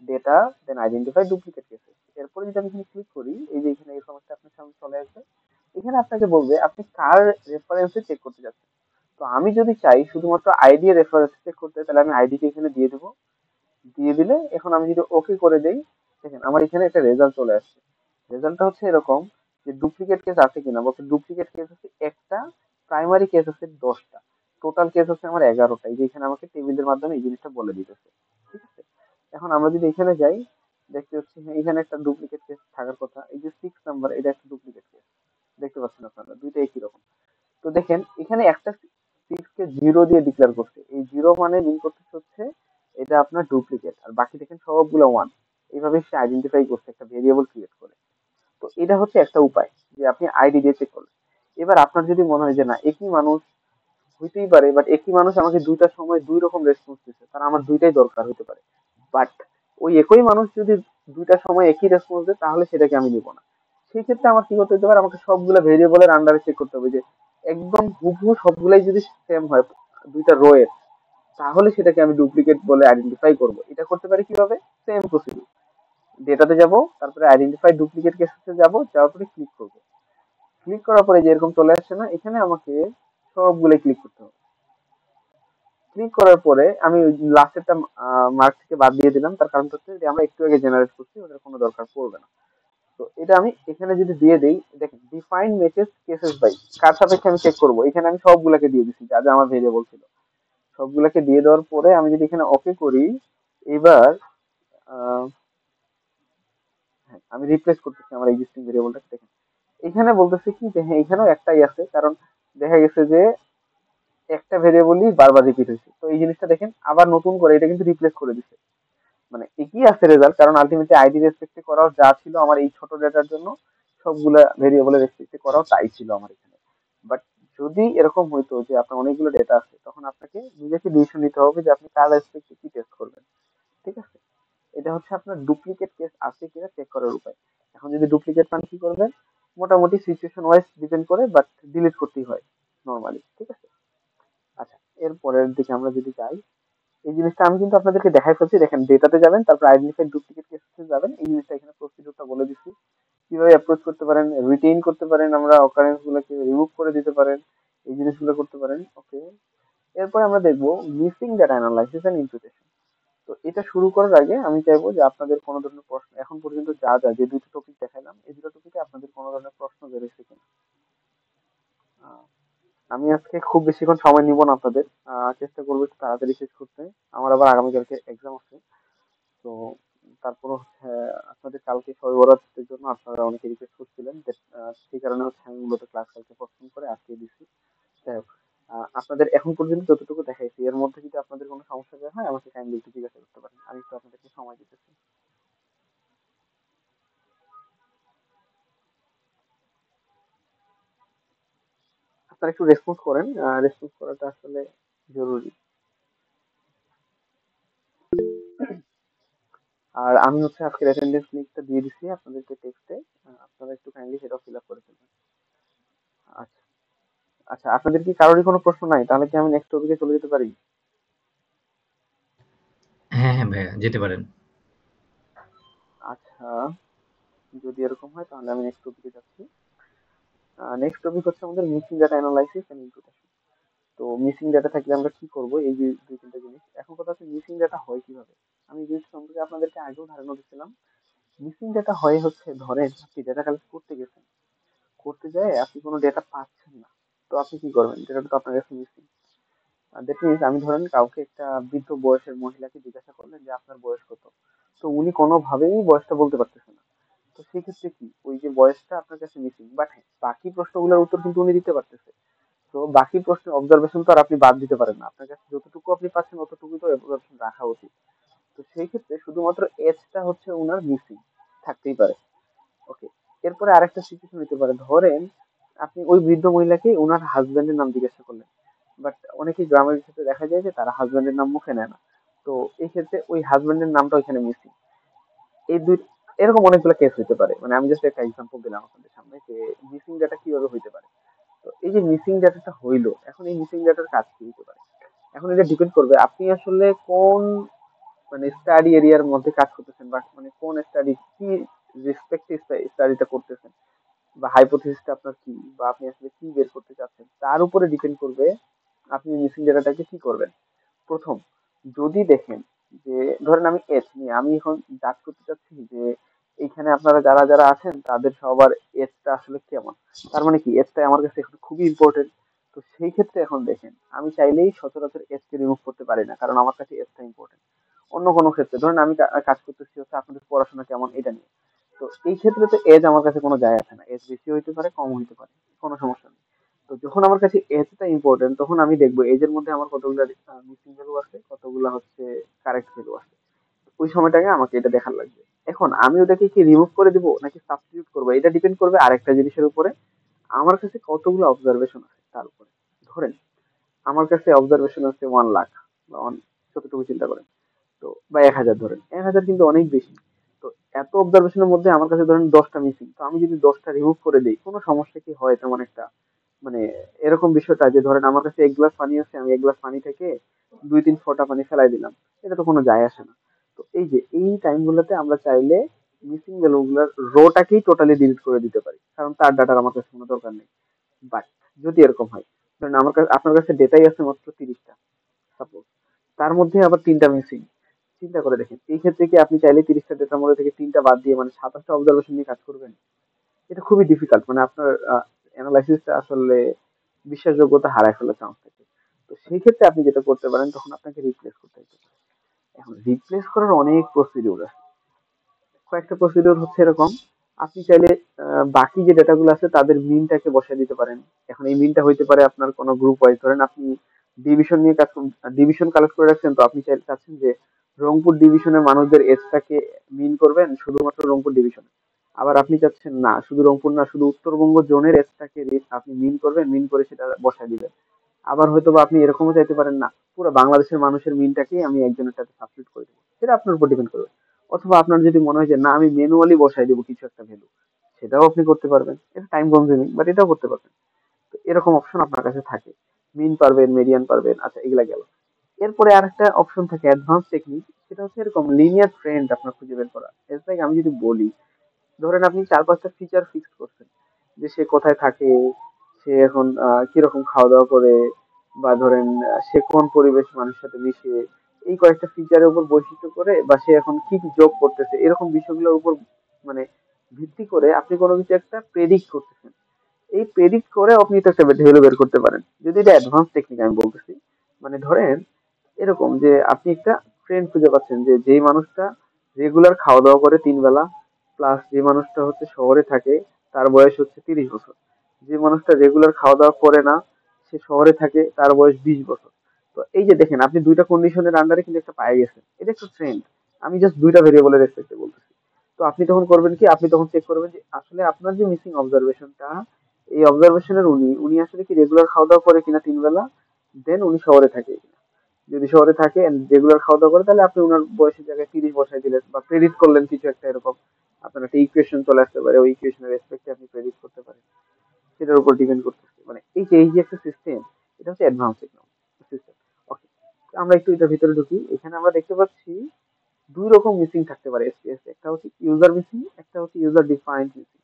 Data, then identify duplicate cases. এরপরে যদি আমি এখানে ক্লিক করি, এই যে এখানে এই সমস্যা আপনার সামনে চলে আসবে। এখানে আপনাকে বলবে আপনি কার রেফারেন্সে চেক করতে যাচ্ছেন। তো আমি যদি চাই শুধুমাত্র আইডি এর রেফারেন্স চেক করতে, তাহলে আমি আইডি কে এখানে দিয়ে দেবো। দিয়ে দিলে এখন আমি যদি ওকে করে দেই, দেখেন আমার এখানে একটা রেজাল্ট চলে আসছে। রেজাল্টটা হচ্ছে এরকম যে ডুপ্লিকেট কেস আছে কিনা, বলছে ডুপ্লিকেট কেস আছে একটা, প্রাইমারি কেস আছে 10টা, টোটাল কেস আছে আমার 11টা। এই যে এখানে আমাকে টেবিলের মাধ্যমে এই জিনিসটা বলে দিতেছে। ঠিক আছে, এখন আমরা যদি এখানে যাই, দেখতে হচ্ছে হ্যাঁ, এখানে একটা ডুপ্লিকেট কেস থাকার কথা। এই যে 6 নাম্বার, এটা একটা ডুপ্লিকেট কেস। দেখতে পাচ্ছেন আপনারা, দুইটা একই রকম। তো দেখেন এখানে একটা 6 কে 0 দিয়ে ডিক্লেয়ার করছে। এই 0 মানে মিন করতেছে হচ্ছে এটা আপনার ডুপ্লিকেট, আর বাকি দেখেন সবগুলো 1। এইভাবে সে আইডেন্টিফাই করছে একটা ভেরিয়েবল ক্রিয়েট করে। তো এটা হচ্ছে একটা উপায় যে আপনি আইডি দিয়ে চেক করলেন। এবার আপনার যদি মনে হয় যে না একই মানুষ হইতেই পারে, বাট একই মানুষ আমাকে দুইটার সময় দুই রকম রেসপন্স দিচ্ছে, তার আমার দুইটাই দরকার হতে পারে, বাট ওই একই মানুষ যদি দুইটার সময় একই রেসপন্স দেয়, তাহলে সেটাকে আমি নিব না। সেই ক্ষেত্রে আমার কি করতে হতে পারে, আমাকে সবগুলো ভেরিয়েবলের আন্ডারে চেক করতে হবে যে একদম হুবহু সবগুলাই যদি সেম হয় দুইটা রো এর, তাহলে সেটাকে আমি ডুপ্লিকেট বলে আইডেন্টিফাই করব। এটা করতে পারি কিভাবে, সেম প্রসিডিউর। ডেটাতে যাব, তারপরে আইডেন্টিফাই ডুপ্লিকেট কেসে যাব, যাওয়ার পরে ক্লিক করব। ক্লিক করার পরে যে এরকম চলে আসছে না, এখানে আমাকে সবগুলো ক্লিক করতে হবে। ক্লিক করার পরে আমি লাস্টেরটা মার্ক থেকে বাদ দিয়ে দিলাম, তার কারণ হচ্ছে যে আমরা একটু আগে জেনারেট করছি, ওটার কোনো দরকার পড়বে না। তো এটা আমি এখানে যদি দিয়ে দেই, দেখেন ডিফাইন ম্যাচেস কেসেস বাই, কার সাপেক্ষে আমি চেক করবো, এখানে আমি সবগুলাকে দিয়ে দিচ্ছি যা যা আমার ভেরিয়েবল ছিল। সবগুলাকে দিয়ে দেওয়ার পরে আমি যদি এখানে ওকে করি, এবার আহ, হ্যাঁ, আমি রিপ্লেস করতেছি আমার এক্সিস্টিং ভেরিয়েবলটা। দেখেন এখানে বলতেছে কি যে হ্যাঁ এখানেও একটাই আছে, কারণ দেখা গেছে যে একটা ভেরিয়েবলই বারবার রিপিট হয়েছে। তো এই জিনিসটা দেখেন আবার নতুন করে এটা কিন্তু রিপ্লেস করে দিচ্ছে। মানে একই আছে রেজাল্ট, কারণ আলটিমেটলি আইডি রেসপেক্টে করাও যা ছিল আমার এই ছোট ডেটার জন্য, সবগুলা ভেরিয়েবলের রেসপেক্টে করাও তাই ছিল আমার এখানে। বাট যদি এরকম হইতো যে আপনার অনেকগুলো ডেটা আছে, তখন আপনাকে নিজেকে ডিসিশন নিতে হবে যে আপনি কার রেসপেক্টে কি টেস্ট করবেন। ঠিক আছে, এটা হচ্ছে আপনার ডুপ্লিকেট কেস আছে কিনা চেক করার উপায়। এখন যদি ডুপ্লিকেট পান কি করবেন, মোটামুটি সিচুয়েশন ওয়াইজ ডিপেন্ড করে, বাট ডিলিট করতেই হয় নর্মালি। ঠিক আছে, আচ্ছা, এর পরের দিকে আমরা যদি যাই, এই জিনিসটা আমি কিন্তু আপনাদেরকে দেখাই ফেলছি। দেখেন, ডেটাতে যাবেন, তারপর আইডেন্টিফাই ডুপ্লিকেট কেসে যাবেন। এই জিনিসটা এখানে প্রসিডিউরটা বলে দিচ্ছি, কিভাবে অ্যাপ্রোচ করতে পারেন, রিটেইন করতে পারেন, আমরা অকারেন্স গুলোকে রিমুভ করে দিতে পারেন, এই জিনিসগুলো করতে পারেন। ওকে, এরপর আমরা দেখবো missing data analysis and implementation. তো এটা শুরু করার আগে আমি চাইবো যে আপনাদের কোনো ধরনের প্রশ্ন, এখন পর্যন্ত যা যা যে দুটো টপিক দেখালাম, এই দুটো টপিকে আপনাদের কোনো ধরনের প্রশ্ন বেরোচ্ছে কিনা। আহ, আমি আজকে খুব বেশিক্ষণ সময় নিব না আপনাদের, চেষ্টা করবো একটু তাড়াতাড়ি শেষ করতে। আমার আবার আগামীকালকে এক্সাম আছে। তো তারপর হচ্ছে আপনাদের কালকে শবে বরাতের জন্য আপনারা অনেকে রিকোয়েস্ট করছিলেন, সেই কারণে হচ্ছে আমি মূলত ক্লাস কালকে পোস্টপোন করে আজকে দিচ্ছি। যাই হোক, আপনাদের এখন পর্যন্ত যতটুকু দেখাইছি এর মধ্যে যদি আপনাদের কোনো সমস্যা বের হয় আমাকে কাইন্ডলি একটু জিজ্ঞাসা করতে পারেন, আমি একটু আপনাদেরকে সময় দিতেছি। আপনারা একটু রেসপন্স করেন, রেসপন্স করাটা আসলে জরুরি। আর আমি হচ্ছে আজকে অ্যাটেন্ডেন্স লিস্টটা দিয়ে দিচ্ছি আপনাদেরকে টেক্সটে, আপনারা একটু কাইন্ডলি সেটাও ফিল আপ করে ফেলবেন। আচ্ছা, আচ্ছা, আপনাদের কি কারোরই কোনো প্রশ্ন নাই? তাহলে কি আমি নেক্সট টপিকে চলে যেতে পারি? হ্যাঁ হ্যাঁ ভাইয়া, যেতে পারেন। আচ্ছা, যদি এরকম হয় তাহলে আমি নেক্সট টপিকে যাচ্ছি। নেক্সট টপিক হচ্ছে আমাদের missing data analysis and implementation. তো মিসিং ডাটা থাকলে আমরা কি করব, এই যে দুই তিনটা জিনিস। এখন কথা হচ্ছে মিসিং ডাটা হয় কিভাবে। আমি এই জিনিস সম্পর্কে আপনাদেরকে আগেও ধারণা দিচ্ছিলাম। মিসিং ডাটা হয় হচ্ছে, ধরেন আপনি ডেটা কালেক্ট করতে গেছেন, করতে যায় আপনি কোনো ডেটা পাচ্ছেন না, তো আপনি কি করবেন, ডেটাটা তো আপনার কাছে মিসিং। দ্যাট মিনস, আমি ধরেন কাউকে, একটা বৃদ্ধ বয়সের মহিলাকে জিজ্ঞাসা করলেন যে আপনার বয়স কত, তো উনি কোনোভাবেই বয়সটা বলতে পারতেছে না। তো সেক্ষেত্রে কি, ওই যে বয়সটা আপনার কাছে মিসিং, বাট হ্যাঁ বাকি প্রশ্নগুলোর উত্তর কিন্তু উনি দিতে পারতেছে। তো বাকি প্রশ্নের অবজারভেশন তো আর আপনি বাদ দিতে পারেন না, আপনার কাছে যতটুকু আপনি পাচ্ছেন অতটুকুই তো অবজারভেশন রাখা উচিত। তো সেই ক্ষেত্রে শুধুমাত্র এজটা হচ্ছে ওনার মিসিং, থাকতেই পারে। ওকে, এরপরে আরেকটা সিচুয়েশন হতে পারে, ধরেন আপনি ওই বৃদ্ধ মহিলাকে ওনার হাজবেন্ডের নাম জিজ্ঞাসা করলেন, বাট অনেকেই গ্রামের ক্ষেত্রে দেখা যায় যে তারা হাজবেন্ডের নাম মুখে নেয় না। তো এই ক্ষেত্রে ওই হাজবেন্ডের নামটা ওইখানে মিসিং। এই দুই, এরকম অনেকগুলো কেস হতে পারে, মানে আমি জাস্ট একটা এক্সাম্পল দিলাম আপনাদের সামনে যে মিসিং ডাটা কিভাবে হইতে পারে। তো এই যে মিসিং ডাটাটা হইলো, এখন এই মিসিং ডাটার কাজ কি হতে পারে। এখন এটা ডিপেন্ড করবে আপনি আসলে কোন, মানে স্টাডি এরিয়ার মধ্যে কাজ করতেছেন, বা মানে কোন স্টাডি কি রেসপেক্টে স্টাডিটা করতেছেন, বা হাইপোথিসিসটা আপনার কি, বা আপনি আসলে কি বের করতে চাচ্ছেন, তার উপরে ডিপেন্ড করবে আপনি মিসিং ডেটাটাকে কি করবেন। প্রথম, যদি দেখেন যে, ধরেন আমি এজ নিয়ে আমি এখন জাজ করতে চাচ্ছি যে এইখানে আপনারা যারা যারা আছেন তাদের সবার এজটা আসলে কেমন, তার মানে কি এজটা আমার কাছে এখন খুবই ইম্পর্টেন্ট। তো সেই ক্ষেত্রে এখন দেখেন, আমি চাইলেই সচরাচর এজকে রিমুভ করতে পারি না, কারণ আমার কাছে এজটা ইম্পর্টেন্ট। অন্য কোনো ক্ষেত্রে ধরেন আমি কাজ করতেছি হচ্ছে আপনাদের পড়াশোনা কেমন এটা নিয়ে, তো এই ক্ষেত্রে তো এজ আমার কাছে কোনো যায় আসে না, এজ বেশি হইতে পারে কম হইতে পারে, কোনো সমস্যা নেই। তো যখন আমার কাছে এজটা ইম্পর্টেন্ট, তখন আমি দেখবো এজের মধ্যে আমার কতগুলো মিসিং ভ্যালু আছে, কতগুলো হচ্ছে কারেক্ট ভ্যালু আছে। ওই সময়টাকে আমাকে এটা দেখার লাগবে। এখন আমি ওটাকে কি রিমুভ করে দিব নাকি সাবস্টিটিউট করবো, এটা ডিপেন্ড করবে আরেকটা জিনিসের উপরে, আমার কাছে কতগুলো অবজারভেশন আছে তার উপরে। ধরেন আমার কাছে অবজারভেশন আছে 1 লাখ, বা যতটুকু চিন্তা করেন, তো বা 1,000, ধরেন 1,000 কিন্তু অনেক বেশি। তো এত অবজারভেশনের মধ্যে আমার কাছে ধরেন 10টা মিসিং, তো আমি যদি 10টা রিমুভ করে দিই কোনো সমস্যা কি হয় তেমন একটা, মানে এরকম বিষয়টা যে ধরেন আমার কাছে 1 গ্লাস পানি আছে, আমি 1 গ্লাস পানি থেকে 2-3 ফোঁটা পানি ফেলাই দিলাম, এটা তো কোনো যায় আসে না। তো এই যে এই টাইম গুলোতে আমরা চাইলে মিসিং ভ্যালু গুলার রোটাকেই টোটালি ডিলিট করে দিতে পারি, কারণ তার ডাটার আমার কাছে কোনো দরকার নেই। বাট যদি এরকম হয়, ধরেন আমার কাছে, আপনার কাছে ডেটাই আছে মাত্র 30টা সাপোজ, তার মধ্যে আবার 3টা মিসিং, চিন্তা করে দেখেন এই ক্ষেত্রে কি আপনি চাইলে 30টা ডেটার মধ্যে থেকে 3টা বাদ দিয়ে মানে 27টা অবজারভেশন নিয়ে কাজ করবেন? এটা খুবই ডিফিকাল্ট, মানে আপনার অ্যানালাইসিসটা আসলে বিশ্বাসযোগ্যতা হারায় ফেলার চান্স থাকে। তো সেই ক্ষেত্রে আপনি যেটা করতে পারেন, তখন আপনাকে রিপ্লেস করতে হতে পারে। এখন রিপ্লেস করার অনেক প্রসিডিউর আছে। কয়েকটা প্রসিডিউর হচ্ছে এরকম, আপনি চাইলে বাকি যে ডেটাগুলো আছে তাদের মিনটাকে বসায় দিতে পারেন। এখন এই মিনটা হইতে পারে আপনার কোনো গ্রুপ ওয়াইজ, ধরেন আপনি ডিভিশন নিয়ে কাজ, ডিভিশন কালেক্ট করে রাখছেন, তো আপনি চাইলে চাচ্ছেন যে রংপুর ডিভিশনের মানুষদের এজটাকে মিন করবেন শুধুমাত্র রংপুর ডিভিশনে। আবার আপনি চাচ্ছেন না শুধু রংপুর না, শুধু উত্তরবঙ্গ জোনের এজটাকে আপনি মিন করবেন, মিন করে সেটা বসায় দিবেন। আবার হয়তো বা আপনি এরকমও চাইতে পারেন না পুরো বাংলাদেশের মানুষের মিনটাকেই আমি একজনের সাথে সাবস্টিটিউট করে দেবো, সেটা আপনার উপর ডিপেন্ড করবে। অথবা আপনার যদি মনে হয় যে না আমি ম্যানুয়ালি বসাই দেবো কিছু একটা ভ্যালু, সেটাও আপনি করতে পারবেন। এটা টাইম কনজিউমিং, বাট এটাও করতে পারবেন। তো এরকম অপশন আপনার কাছে থাকে। মিন পারবেন, মেডিয়ান পারবেন, আচ্ছা এগুলা গেল। এরপরে আরেকটা অপশন থাকে অ্যাডভান্স টেকনিক, সেটা হচ্ছে এরকম লিনিয়ার ট্রেন্ড আপনার খুঁজে বের করা। এর লাইক আমি যদি বলি, ধরেন আপনি 4-5টা ফিচার ফিক্স করছেন, যে সে কোথায় থাকে, সে এখন কিরকম খাওয়া দাওয়া করে, বা ধরেন সে কোন পরিবেশ মানুষের সাথে মিশে, এই কয়েকটা ফিচারের উপর বৈশিষ্ট্য করে, বা সে এখন কি কি জব করতেছে, এরকম বিষয়গুলোর উপর মানে ভিত্তি করে আপনি কোনো কিছু একটা প্রেডিক্ট করতেছেন। এই প্রেডিক্ট করে আপনি তো একটা ভ্যালু বের করতে পারেন, যদি এটা অ্যাডভান্স টেকনিক আমি বলতেছি। মানে ধরেন এরকম যে আপনি একটা ট্রেন্ড খুঁজে পাচ্ছেন যে যেই মানুষটা রেগুলার খাওয়া দাওয়া করে 3 বেলা, প্লাস যে মানুষটা হচ্ছে শহরে থাকে, তার বয়স হচ্ছে 30 বছর। যে মানুষটা রেগুলার খাওয়া দাওয়া করে না, সে শহরে থাকে, তার বয়স 20 বছর। তো এই যে দেখেন আপনি দুইটা কন্ডিশনের আন্ডারে কিন্তু একটা পায়ে গেছেন, এটা একটা ট্রেন্ড। আমি জাস্ট দুইটা ভেরিয়েবলের রেসপেক্টে বলতেছি। তো আপনি তখন করবেন কি, আপনি তখন চেক করবেন যে আসলে আপনার যে মিসিং অবজারভেশনটা, এই অবজারভেশনের উনি উনি আসলে কি রেগুলার খাওয়া দাওয়া করে কিনা 3 বেলা, দেন উনি শহরে থাকে। যদি শহরে থাকে রেগুলার খাওয়া দাওয়া করে, তাহলে আপনি ওনার বয়সের জায়গায় 30 বসাই দিলেন, বা প্রেডিক্ট করলেন কিছু একটা এরকম। আপনার একটা ইকুয়েশন চলে আসতে পারে, ওই ইকুয়েশনের রেসপেক্টে আপনি প্রেডিক্ট করতে পারেন। সেটার উপর ডিপেন্ড করতেছে। মানে এই যে একটা সিস্টেম, এটা হচ্ছে অ্যাডভান্স সিস্টেম। ওকে, আমরা একটু এটার ভিতরে ঢুকি। এখানে আমরা দেখতে পাচ্ছি দুই রকম মিসিং থাকতে পারে এসপিএস। একটা হচ্ছে ইউজার মিসিং, একটা হচ্ছে user defined missing.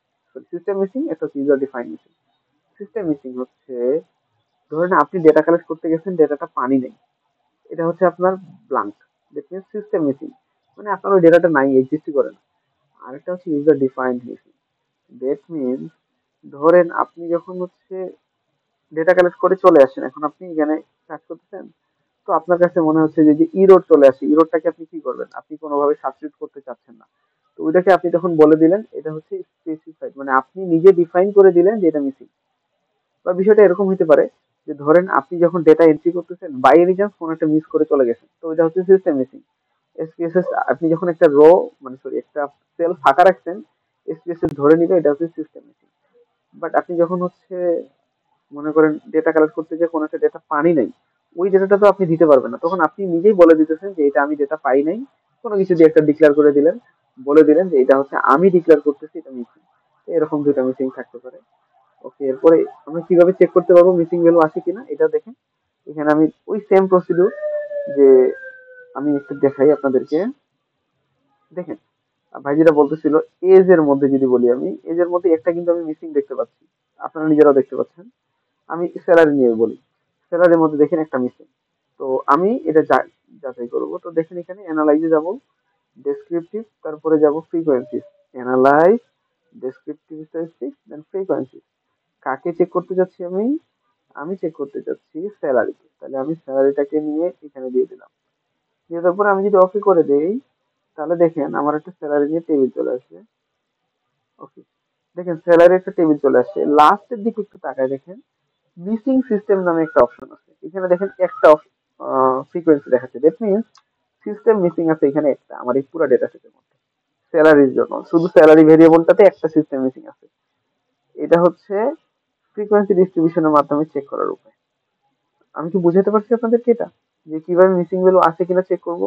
System missing, একটা হচ্ছে user defined missing. System missing হচ্ছে, ধরেন আপনি ডেটা কালেক্ট করতে গেছেন, ডেটাটা পানি নেই, এটা হচ্ছে আপনার blank, that means system missing. মানে আপনার ওই ডেটাটা নাই, এক্সিস্টই করে না। আরেকটা হচ্ছে user defined missing, that means ধরেন আপনি যখন হচ্ছে ডেটা কালেক্ট করে চলে আসেন, এখন আপনি এখানে কাজ করতেছেন, তো আপনার কাছে মনে হচ্ছে যে ইরোড চলে আসে, ইরোডটাকে আপনি কি করবেন, আপনি কোনোভাবে সাবস্টিটিউট করতে চাচ্ছেন না। তো ওইটাকে আপনি তখন বলে দিলেন এটা হচ্ছে স্পেসিফাইড, মানে আপনি নিজে ডিফাইন করে দিলেন যে এটা মিসিং। বা বিষয়টা এরকম হতে পারে যে ধরেন আপনি যখন ডেটা এন্ট্রি করতেছেন, বাই এনি চান্স কোনো একটা মিস করে চলে গেছেন, তো এটা হচ্ছে সিস্টেম মিসিং। এসপিএসএস আপনি যখন একটা মানে সরি একটা সেল ফাঁকা রাখছেন, এসপিএসএস ধরে নিবে এটা হচ্ছে সিস্টেম মিসিং। বাট আপনি যখন হচ্ছে মনে করেন ডেটা কালেক্ট করতে যে কোনো একটা ডেটা পানি নাই, ওই ডেটাটা তো আপনি দিতে পারবেন না, তখন আপনি নিজেই বলে দিতেছেন যে এটা আমি ডেটা পাই নাই, কোনো কিছু দিয়ে একটা ডিক্লেয়ার করে দিলেন, বলে দিলেন যে এটা হচ্ছে আমি ডিক্লেয়ার করতেছি এটা মিসিং। এরকম দুইটা মিসিং থাকতে পারে। ওকে, এরপরে আমরা কিভাবে চেক করতে পারবো মিসিং ভ্যালু আছে কিনা, এটা দেখেন। এখানে আমি ওই সেম প্রসিডিউর, যে আমি একটু দেখাই আপনাদেরকে। দেখেন ভাই যেটা বলতেছিল, এজ এর মধ্যে যদি বলি, আমি এজ এর মধ্যে একটা কিন্তু আমি মিসিং দেখতে পাচ্ছি, আপনারা নিজেরাও দেখতে পাচ্ছেন। আমি স্যালারি নিয়ে বলি, স্যালারির মধ্যে দেখেন একটা মিসিং। তো আমি এটা যাচাই করবো। তো দেখেন এখানে অ্যানালাইজে যাব, ডেসক্রিপটিভ, তারপরে যাব ফ্রিকোয়েন্সিস। অ্যানালাইজ, ডেসক্রিপটিভ স্ট্যাটিস্টিক্স, দেন ফ্রিকোয়েন্সিস। কাকে চেক করতে যাচ্ছি আমি? আমি চেক করতে চাচ্ছি স্যালারিকে। তাহলে আমি স্যালারিটাকে নিয়ে এখানে দিয়ে দিলাম। দিয়ে তারপরে আমি যদি ওকে করে দেই, তাহলে দেখেন আমার একটা স্যালারি নিয়ে টেবিল চলে আসবে। ওকে, দেখেন স্যালারি একটা টেবিল চলে আসছে। লাস্টের দিকে একটু তাকায় দেখেন, মিসিং সিস্টেম নামে একটা অপশন আছে। এখানে দেখেন একটা ফ্রিকোয়েন্সি দেখাচ্ছে, দ্যাট মিনস সিস্টেম মিসিং আছে এখানে একটা, আমার এই পুরো ডেটা সেটের মধ্যে। স্যালারির জন্য শুধু স্যালারি ভেরিয়েবলটাতে একটা সিস্টেম মিসিং আছে। এটা হচ্ছে ফ্রিকোয়েন্সি ডিস্ট্রিবিউশনের মাধ্যমে চেক করার উপায়। আমি কি বুঝাতে পারছি আপনাদেরকে এটা, যে কিভাবে মিসিং ভ্যালু আছে কিনা চেক করব?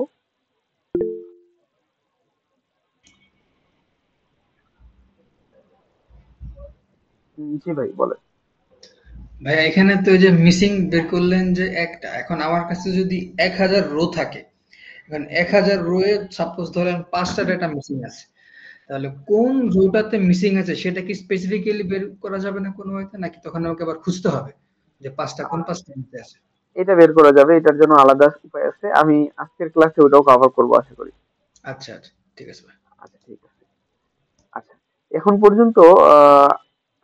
জি ভাই বলেন। ভাইয়া এখানে তো ওই যে মিসিং বের করলেন যে একটা, এখন আমার কাছে যদি 1000 রো থাকে, এখন 1000 রোয়ে সাপোজ ধরেন 5টা ডেটা মিসিং আছে, তাহলে কোন রোটাতে মিসিং আছে সেটা কি স্পেসিফিক্যালি বের করা যাবে না কোনো ওয়েতে, নাকি তখন আমাকে আবার খুঁজতে হবে যে কোন পাঁচটা নিতে আছে? এটা বের করা যাবে, এটার জন্য আলাদা উপায় আছে, আমি আজকের ক্লাসে ওটাও কভার করবো আশা করি। আচ্ছা আচ্ছা, ঠিক আছে ভাই। আচ্ছা ঠিক আছে। আচ্ছা, এখন পর্যন্ত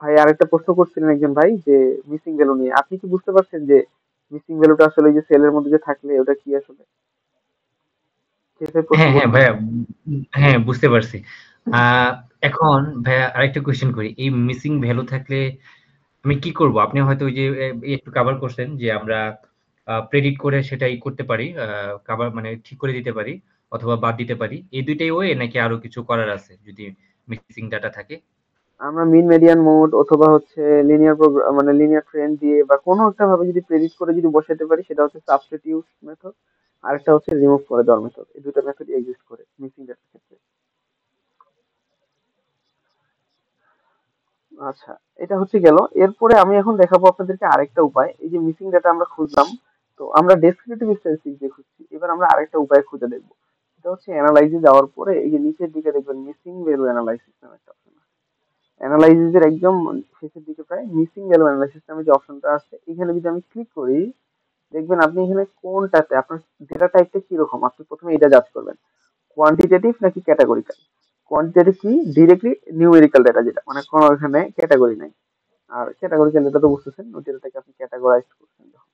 ভাই আরেকটা প্রশ্ন করছিলেন একজন ভাই, যে মিসিং ভ্যালু নিয়ে আপনি কি বুঝতে পারছেন যে মিসিং ভ্যালুটা আসলে এই যে সেলের মধ্যে যে থাকলে ওটা কি আসলে, সেটাই প্রশ্ন হ্যাঁ হ্যাঁ ভাইয়া, করছিলেন। হ্যাঁ বুঝতে পারছি। আহ এখন ভাইয়া আরেকটা কোয়েশ্চেন করি, এই মিসিং ভ্যালু থাকলে আমি কি করব? আপনি হয়তো ওই যে একটু কভার করছেন যে আমরা প্রেডিক্ট করে সেটাই করতে পারি, কভার মানে ঠিক করে দিতে পারি। অথবা বাদ দিতে পারি, এই দুইটাই ওয়ে নাকি আরো কিছু করার আছে যদি মিসিং ডাটা থাকে? আমরা মিন মেডিয়ান মোড অথবা হচ্ছে লিনিয়ার মানে লিনিয়ার ট্রেন্ড দিয়ে বা কোনো একটা ভাবে যদি প্রেডিক্ট করে যদি বসাতে পারি, সেটা হচ্ছে সাবস্টিটিউট মেথড। আরেকটা হচ্ছে রিমুভ করে দেওয়ার মেথড। এই দুটো মেথড এক্সিস্ট করে মিসিং ডাটার ক্ষেত্রে। আচ্ছা, এটা হচ্ছে গেল। এরপরে আমি এখন দেখাবো আপনাদেরকে আরেকটা উপায়। এই যে মিসিং ডাটা আমরা খুঁজলাম, তো আমরা ডেসক্রিপটিভ স্ট্যাটিস্টিক্স দিয়ে খুঁজছি, এবার আমরা আরেকটা উপায় খুঁজে দেখবো। এটা হচ্ছে অ্যানালাইসিস যাওয়ার পরে এই যে নিচের দিকে দেখবেন মিসিং ভ্যালু অ্যানালাইসিস নামে একটা অপশন আছে। অ্যানালাইসিসের একদম শেষের দিকে প্রায় মিসিং ভ্যালু অ্যানালাইসিস নামে যে অপশনটা আছে, এখানে যদি আমি ক্লিক করি, দেখবেন আপনি এখানে কোনটাতে আপনার ডেটা টাইপটা কিরকম আপনি প্রথমে এটা জাজ করবেন, কোয়ান্টিটেটিভ নাকি ক্যাটাগরিক্যাল। কোয়ান্টিটেটিভ কি, ডিরেক্টলি নিউমেরিক্যাল ডেটা, যেটা মানে কোনো এখানে ক্যাটাগরি নাই। আর ক্যাটাগরিক্যাল ডেটা তো বুঝতেছেন, ওই ডেটাটাকে আপনি ক্যাটাগরাইজ করছেন যখন।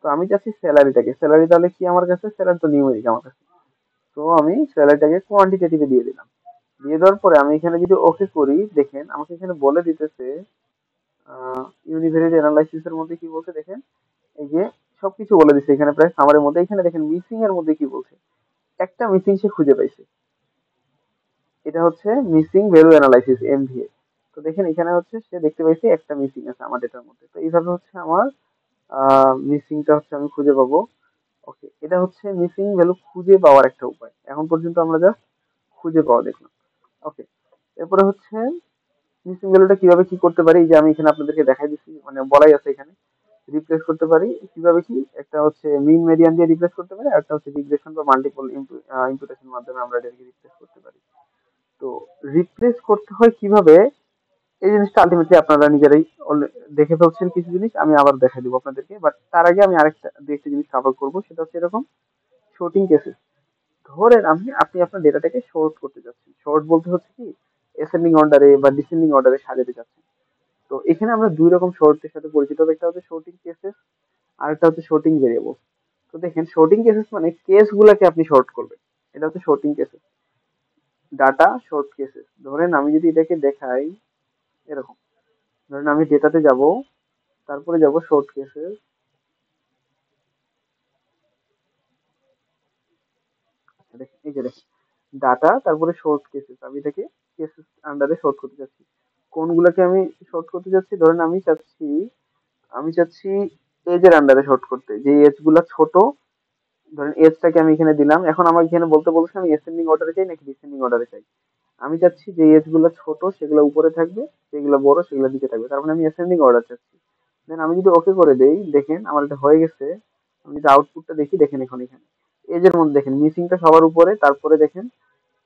তো আমি চাচ্ছি স্যালারিটাকে, স্যালারি তাহলে কি আমার কাছে, স্যালারি তো নিউমেরিক আমার কাছে। তো আমি স্যালারিটাকে কোয়ান্টিটেটিভে দিয়ে দিলাম। দিয়ে দেওয়ার পরে আমি এখানে যদি ওকে করি, দেখেন আমাকে এখানে বলে দিতেছে ইউনিভেরিয়েট অ্যানালাইসিস এর মধ্যে কি বলছে দেখেন, এই যে সবকিছু বলে দিচ্ছে এখানে প্রায় সামারের মধ্যে। এখানে দেখেন মিসিং এর মধ্যে কি বলছে, একটা মিসিং সে খুঁজে পাইছে। এটা হচ্ছে মিসিং ভ্যালু অ্যানালাইসিস এমভিএ। তো দেখেন এখানে হচ্ছে সে দেখতে পাইছে একটা মিসিং আছে আমার ডেটার মধ্যে। তো এইভাবে হচ্ছে আমার মিসিংটা হচ্ছে আমি খুঁজে পাবো। ওকে, এটা হচ্ছে মিসিং ভ্যালু খুঁজে পাওয়ার একটা উপায়। এখন পর্যন্ত আমরা জাস্ট খুঁজে পাওয়া দেখলাম। ওকে, এরপরে হচ্ছে মিসিং ভ্যালুটা কিভাবে কি করতে পারি, এই যে আমি এখানে আপনাদেরকে দেখাই দিচ্ছি, মানে বলাই আছে এখানে। রিপ্লেস করতে পারি কিভাবে কি, একটা হচ্ছে মিন মেডিয়ান দিয়ে রিপ্লেস করতে পারি, আর একটা হচ্ছে রিগ্রেশন বা মাল্টিপল ইম্পুটেশন মাধ্যমে আমরা এটাকে রিপ্লেস করতে পারি। তো রিপ্লেস করতে হয় কিভাবে, এই জিনিসটা আলটিমেটলি আপনারা নিজেরাই দেখে ফেলছেন কিছু জিনিস, আমি আবার দেখা দিব আপনাদেরকে। বাট তার আগে আমি আরেকটা দুই একটা জিনিস কভার করবো, সেটা হচ্ছে এরকম শর্টিং কেসেস। ধরেন আপনি আপনার ডেটাটাকে শর্ট করতে যাচ্ছেন। শর্ট বলতে হচ্ছে কি, অ্যাসেন্ডিং অর্ডারে বা ডিসেন্ডিং অর্ডারে সাজাতে যাচ্ছেন। তো এখানে আমরা দুই রকম শর্টের সাথে পরিচিত হবে, একটা হচ্ছে শর্টিং কেসেস আর একটা হচ্ছে শর্টিং ভেরিয়েবল। তো দেখেন শর্টিং কেসেস মানে কেস গুলাকে আপনি শর্ট করবেন, এটা হচ্ছে sorting cases. Data short cases, ধরেন আমি যদি এটাকে দেখাই এরকম, ধরেন আমি ডেটাতে যাব, তারপরে যাব শর্ট কেসেস। আচ্ছা দেখেন, এই যে দেখেন ডাটা তারপরে শর্ট কেসেস, আমি এটাকে কেসেস আন্ডারে শর্ট করতে যাচ্ছি। কোনগুলাকে আমি শর্ট করতে যাচ্ছি, ধরেন আমি চাচ্ছি এজের আন্ডারে শর্ট করতে, যে এজ গুলা ছোট। ধরেন এজটাকে আমি এখানে দিলাম, এখন আমার এখানে বলতে বলছে আমি অ্যাসেন্ডিং অর্ডারে চাই নাকি ডিসেন্ডিং অর্ডারে চাই। আমি চাচ্ছি যে এজ গুলো ছোট সেগুলো উপরে থাকবে, যেগুলো বড় সেগুলো নিচে থাকবে, তার মানে আমি অ্যাসেন্ডিং অর্ডার চাচ্ছি। দেন আমি যদি ওকে করে দেই, দেখেন আমার এটা হয়ে গেছে। আমি যদি আউটপুটটা দেখি, দেখেন এখন এখানে এজের মধ্যে দেখেন মিসিংটা সবার উপরে, তারপরে দেখেন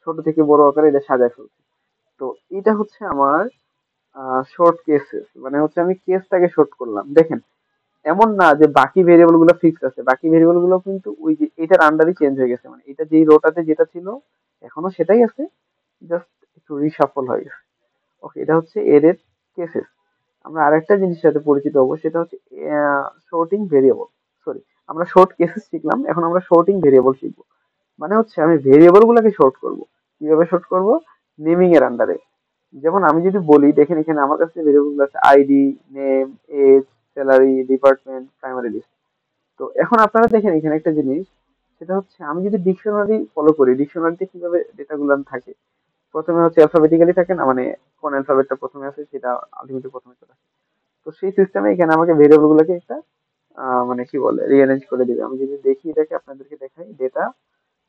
ছোট থেকে বড় আকারে এটা সাজায় ফেলছে। তো এটা হচ্ছে আমার শর্ট কেসেস, মানে হচ্ছে আমি কেসটাকে শর্ট করলাম। দেখেন এমন না যে বাকি ভেরিয়েবল গুলো ফিক্সড আছে, বাকি ভেরিয়েবল গুলো কিন্তু ওই যে এটার আন্ডারই চেঞ্জ হয়ে গেছে, মানে এটা যেই রোটাতে যেটা ছিল এখনো সেটাই আছে, জাস্ট একটু রিশাফল হয়ে গেছে। ওকে, এটা হচ্ছে এর কেসেস। আমরা আরেকটা জিনিসের সাথে পরিচিত হবো, সেটা হচ্ছে শর্টিং ভেরিয়েবল। সরি, আমরা শর্ট কেসেস শিখলাম, এখন আমরা শর্টিং ভেরিয়েবল শিখবো। মানে হচ্ছে আমি ভেরিয়েবল গুলোকে শর্ট করব। কিভাবে শর্ট করব, নেমিং এর আন্ডারে। যেমন আমি যদি বলি, দেখেন এখানে আমার কাছে ভেরিয়েবল গুলো আছে ID, name, age, salary, department, primary list. তো এখন আপনারা দেখেন এখানে একটা জিনিস, সেটা হচ্ছে আমি যদি ডিকশনারি ফলো করি, ডিকশনারিতে কিভাবে ডেটা গুলো থাকে, প্রথমে হচ্ছে অ্যালফাবেটিক্যালি থাকে না, মানে কোন অ্যালফাবেটটা প্রথমে আছে সেটা আলটিমেটলি প্রথমে চলে আসে। তো সেই সিস্টেমে এখানে আমাকে ভেরিয়েবল গুলোকে একটা মানে কি বলে রিঅ্যারেঞ্জ করে দিবে। আমি যদি দেখি এটাকে আপনাদেরকে দেখাই, ডেটা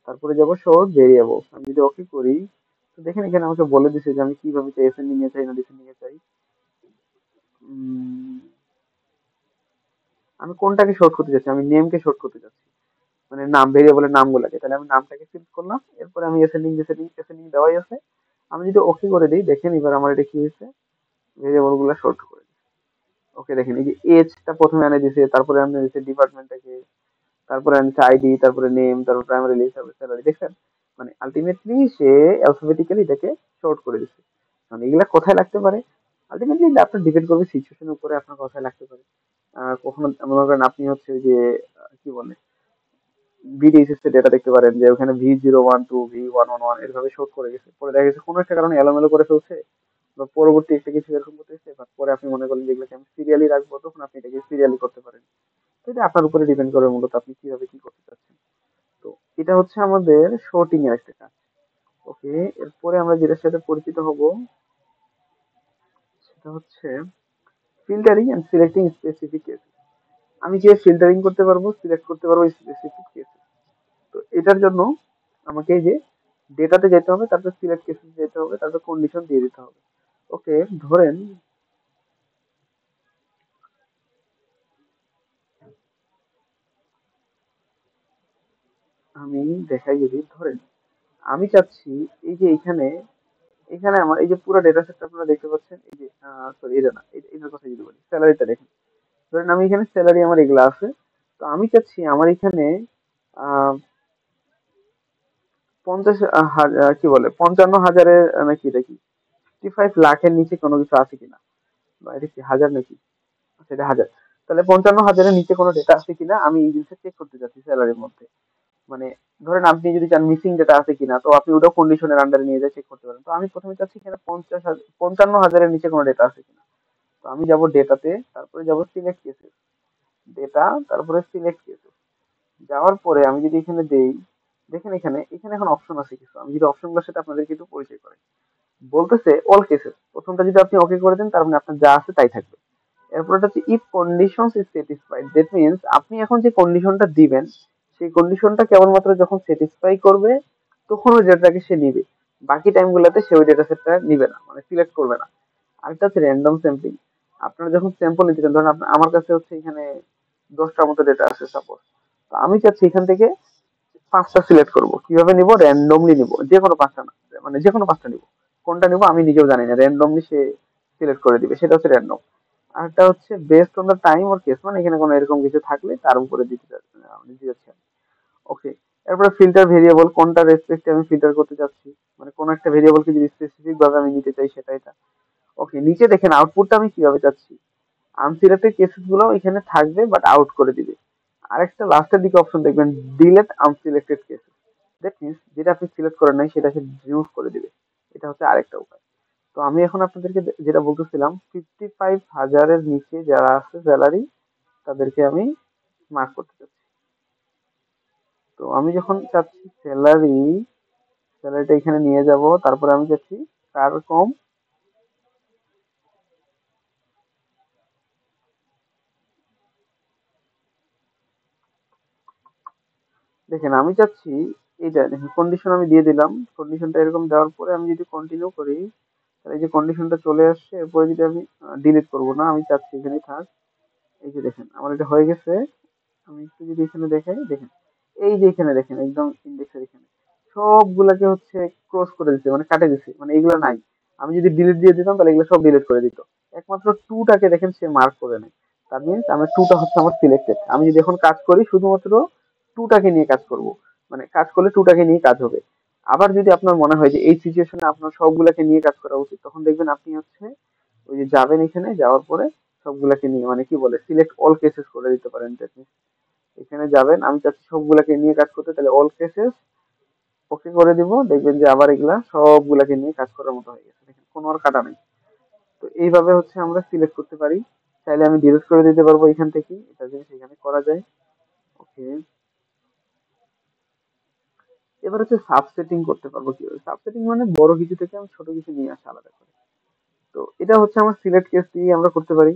তারপরে যাব শর্ট ভেরিয়েবল, আমি যদি ওকে করি, তো দেখেন এখানে আমাকে বলে দিছে যে আমি কিভাবে চাই, অ্যাসেন্ডিং এ চাই না ডিসেন্ডিং এ চাই। উম, আমি কোনটাকে শর্ট করতে চাচ্ছি, আমি নেমকে শর্ট করতে চাচ্ছি, মানে নাম, ভেরিয়েবলের নামগুলোকে। তাহলে আমি নামটাকে সিলেক্ট করলাম, এরপরে আমি অ্যাসেন্ডিং ডিসেন্ডিং অ্যাসেন্ডিং দেওয়াই আছে। আমি যদি ওকে করে দিই, দেখেন এবার আমার এটা কি হয়েছে, ভেরিয়েবল গুলো শর্ট করে দিই। ওকে, দেখেন এই যে এজটা প্রথমে এনে দিছে, তারপরে এনে দিছে ডিপার্টমেন্টটাকে, তারপরে আনছে আইডি, তারপরে নেম, তারপর প্রাইমারি লিস্ট, তারপরে স্যালারি। দেখছেন, মানে আলটিমেটলি সে অ্যালফাবেটিক্যালি এটাকে শর্ট করে দিচ্ছে। মানে এগুলা কোথায় লাগতে পারে, আলটিমেটলি আপনার ডিপেন্ড করবে সিচুয়েশনের উপরে, আপনার কোথায় লাগতে পারে। কখনো মনে করেন আপনি হচ্ছে ওই যে কি বলে বিডিএসএস এর ডেটা দেখতে পারেন, যে ওখানে V012 V111 এভাবে শর্ট করে গেছে, পরে দেখা গেছে কোনো একটা কারণে এলোমেলো করে ফেলছে, বা পরবর্তী একটা কিছু এরকম করতেছে, বা পরে আপনি মনে করেন যেগুলোকে আমি সিরিয়ালি রাখবো, তখন আপনি এটাকে সিরিয়ালি করতে পারেন। তো এটা আপনার উপরে ডিপেন্ড করে মূলত আপনি কিভাবে কি করতে চাচ্ছেন। তো এটা হচ্ছে আমাদের শর্টিং এর একটা কাজ। ওকে, এরপরে আমরা যেটার সাথে পরিচিত হব সেটা হচ্ছে filtering and selecting specific case. আমি যে ফিল্টারিং করতে পারবো, সিলেক্ট করতে পারবো স্পেসিফিক কেস। তো এটার জন্য আমাকে এই যে ডেটাতে যেতে হবে, তারপর সিলেক্ট কেসে যেতে হবে, তারপর কন্ডিশন দিয়ে দিতে হবে। ওকে, ধরেন আমি দেখাই, যদি ধরেন আমি চাচ্ছি এই যে এখানে এখানে আমার এই যে পুরো ডেটা সেটটা আপনারা দেখতে পাচ্ছেন, এই যে সরি এটা না, এটার কথা যদি বলি, স্যালারিটা দেখেন। ধরেন আমি এখানে স্যালারি আমার এগুলা আছে, তো আমি চাচ্ছি আমার এখানে আহ 55,000 নাকি এটা কি 55 লাখের নিচে কোনো কিছু আছে কিনা, বা এটা কি হাজার নাকি, আচ্ছা এটা হাজার। তাহলে 55,000-এর নিচে কোনো ডেটা আছে কিনা আমি এই জিনিসটা চেক করতে চাচ্ছি স্যালারির মধ্যে। মানে ধরেন আপনি যদি চান মিসিং ডেটা আছে কিনা, তো আপনি ওটাও কন্ডিশনের আন্ডারে নিয়ে যায় চেক করতে পারেন। তো আমি প্রথমে চাচ্ছি এখানে 55,000-এর নিচে কোনো ডেটা আছে কিনা। তো আমি যাব ডেটাতে, তারপরে যাব সিলেক্ট কেসেস, ডেটা, তারপরে সিলেক্ট কেসেস। যাওয়ার পরে আমি যদি এখানে দেই, দেখেন এখানে এখানে এখন অপশন আছে কিছু, আমি যদি অপশনগুলোর সাথে আপনাদেরকে একটু পরিচয় করাই। বলতেছে অল কেসেস, প্রথমটা যদি আপনি ওকে করে দেন তার মানে আপনার যা আছে তাই থাকবে। এরপর এটা হচ্ছে if conditions is satisfied, that means আপনি এখন যে কন্ডিশনটা দিবেন সেই কন্ডিশনটা কেবলমাত্র যখন স্যাটিসফাই করবে তখন ওই ডেটাটাকে সে নিবে, বাকি টাইমগুলোতে সে ওই ডেটা সেটটা নিবে না, মানে সিলেক্ট করবে না। আরেকটা হচ্ছে র্যান্ডম স্যাম্পলিং। আপনারা যখন স্যাম্পল নিতে চান, ধরেন আমার কাছে হচ্ছে এখানে 10টার মতো ডেটা আছে সাপোজ, তো আমি চাচ্ছি এখান থেকে 5টা সিলেক্ট করব। কিভাবে নিব? র্যান্ডমলি নিব, যে কোনো 5টা না, মানে যে কোনো 5টা নিব। কোনটা নিব আমি নিজেও জানি না, র্যান্ডমলি সে সিলেক্ট করে দিবে, সেটা হচ্ছে র্যান্ডম। আরেকটা হচ্ছে best on the time or case, মানে এখানে কোনো এরকম কিছু থাকলে তার উপরে দিতে চাচ্ছি, আমি দিতে চাচ্ছি। ওকে, এরপরে ফিল্টার ভেরিয়েবল, কোনটা রেসপেক্টে আমি ফিল্টার করতে চাচ্ছি, মানে কোন একটা ভেরিয়েবলকে যদি স্পেসিফিক ভাবে আমি নিতে চাই সেটা এটা। ওকে, নিচে দেখেন আউটপুটটা আমি কিভাবে চাচ্ছি, আনসিলেক্টেড কেসেস গুলো এখানে থাকবে বাট আউট করে দিবে। আরেকটা লাস্টের দিকে অপশন দেখবেন, delete unselected cases, that means যেটা আপনি সিলেক্ট করেন নাই সেটাকে রিমুভ করে দিবে। এটা হচ্ছে আরেকটা উপায়। তো আমি এখন আপনাদেরকে যেটা বলতেছিলাম, 55,000-এর নিচে যারা আছে স্যালারি তাদেরকে আমি মার্ক করতে চাচ্ছি। তো আমি যখন চাচ্ছি স্যালারিটা এখানে নিয়ে যাব, তারপরে আমি চাচ্ছি কার কম, দেখেন আমি চাচ্ছি এইটা দেখেন, কন্ডিশন আমি দিয়ে দিলাম। কন্ডিশনটা এরকম দেওয়ার পরে আমি যদি কন্টিনিউ করি, তাহলে এই যে কন্ডিশনটা চলে আসছে। এরপরে যদি আমি ডিলিট করব না, আমি চাচ্ছি এখানে থাক। এই যে দেখেন আমার এটা হয়ে গেছে। আমি একটু যদি এখানে দেখাই, দেখেন এই যে এখানে দেখেন একদম ইন্ডেক্সের এখানে সবগুলাকে হচ্ছে ক্লোজ করে দিচ্ছে, মানে কাটে দিচ্ছে, মানে এগুলো নাই। আমি যদি ডিলিট দিয়ে দিতাম তাহলে এগুলো সব ডিলিট করে দিত। একমাত্র টুটাকে দেখেন সে মার্ক করে নেয়। তার মিনস আমার টুটা হচ্ছে আমার সিলেক্টেড। আমি যদি এখন কাজ করি শুধুমাত্র টুটাকে নিয়ে কাজ করব, মানে কাজ করলে টুটাকে নিয়ে কাজ হবে। আবার যদি আপনার মনে হয় যে এই সিচুয়েশনে আপনার সবগুলাকে নিয়ে কাজ করা উচিত, তখন দেখবেন আপনি হচ্ছে ওই যে যাবেন, এখানে যাওয়ার পরে সবগুলাকে নিয়ে, মানে কি বলে, সিলেক্ট অল কেসেস করে দিতে পারেন। এখানে যাবেন, আমি চাচ্ছি সবগুলাকে নিয়ে কাজ করতে, তাহলে অল কেসেস ওকে করে দিব। দেখবেন যে আবার এগুলা সবগুলাকে নিয়ে কাজ করার মতো হয়ে গেছে, দেখেন কোনো আর কাটা নেই। তো এইভাবে হচ্ছে আমরা সিলেক্ট করতে পারি। চাইলে আমি ডিলিট করে দিতে পারবো এখান থেকে, এটা জিনিস এখানে করা যায়। ওকে, এবার হচ্ছে সাবসেটিং করতে পারবো কিভাবে। সাবসেটিং মানে বড় কিছু থেকে আমি ছোট কিছু নিয়ে আসা আলাদা করে। তো এটা হচ্ছে আমার সিলেক্ট কেস দিয়ে আমরা করতে পারি।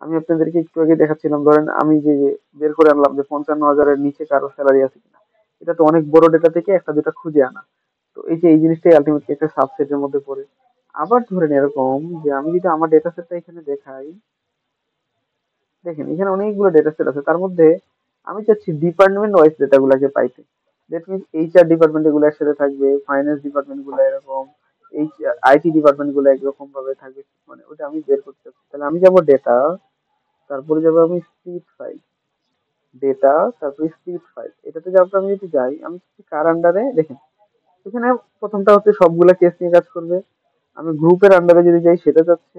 আমি আপনাদেরকে একটু আগে দেখাচ্ছিলাম, ধরেন আমি যে যে বের করে আনলাম যে 55,000-এর নিচে কারো স্যালারি আছে কিনা, এটা তো অনেক বড় ডেটা থেকে একটা দুটা খুঁজে আনা। তো এই যে এই জিনিসটাই আলটিমেটলি একটা সাবসেটের মধ্যে পড়ে। আবার ধরেন এরকম যে আমি যদি আমার ডেটা সেটটা এখানে দেখাই, দেখেন এখানে অনেকগুলো ডেটা সেট আছে, তার মধ্যে আমি চাচ্ছি ডিপার্টমেন্ট ওয়াইজ ডেটা গুলাকে পাইতে। দ্যাট মিনস এইচআর ডিপার্টমেন্ট এগুলো একসাথে থাকবে, ফাইন্যান্স ডিপার্টমেন্ট গুলো এরকম, এই আইটি ডিপার্টমেন্ট গুলো একরকম ভাবে থাকবে, মানে ওটা আমি বের করতে চাচ্ছি। তাহলে আমি যাবো ডেটা, তারপরে যাবো আমি স্প্লিট ফাইল, ডেটা, তারপরে স্প্লিট ফাইল। এটাতে যাওয়ার পর আমি যদি যাই, আমি কার আন্ডারে, দেখেন এখানে প্রথমটা হচ্ছে সবগুলা কেস নিয়ে কাজ করবে। আমি গ্রুপের আন্ডারে যদি যাই সেটা যাচ্ছে।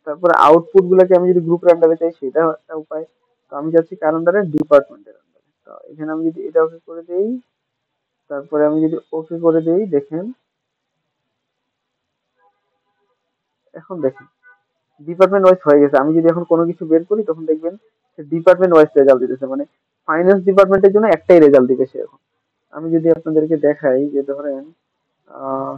তারপরে আউটপুট গুলাকে আমি যদি গ্রুপের আন্ডারে চাই সেটা একটা উপায়। তো আমি যাচ্ছি কার আন্ডারে, ডিপার্টমেন্টের আন্ডারে। তো এখানে আমি যদি এটা ওকে করে দেই, তারপরে আমি যদি ওকে করে দেই, দেখেন এখন দেখেন ডিপার্টমেন্ট ওয়াইজ হয়ে গেছে। আমি যদি এখন কোনো কিছু বের করি তখন দেখবেন সে ডিপার্টমেন্ট ওয়াইজ রেজাল্ট দিতেছে, মানে ফাইন্যান্স ডিপার্টমেন্টের জন্য একটাই রেজাল্ট দিবে সে এখন। আমি যদি আপনাদেরকে দেখাই যে ধরেন আহ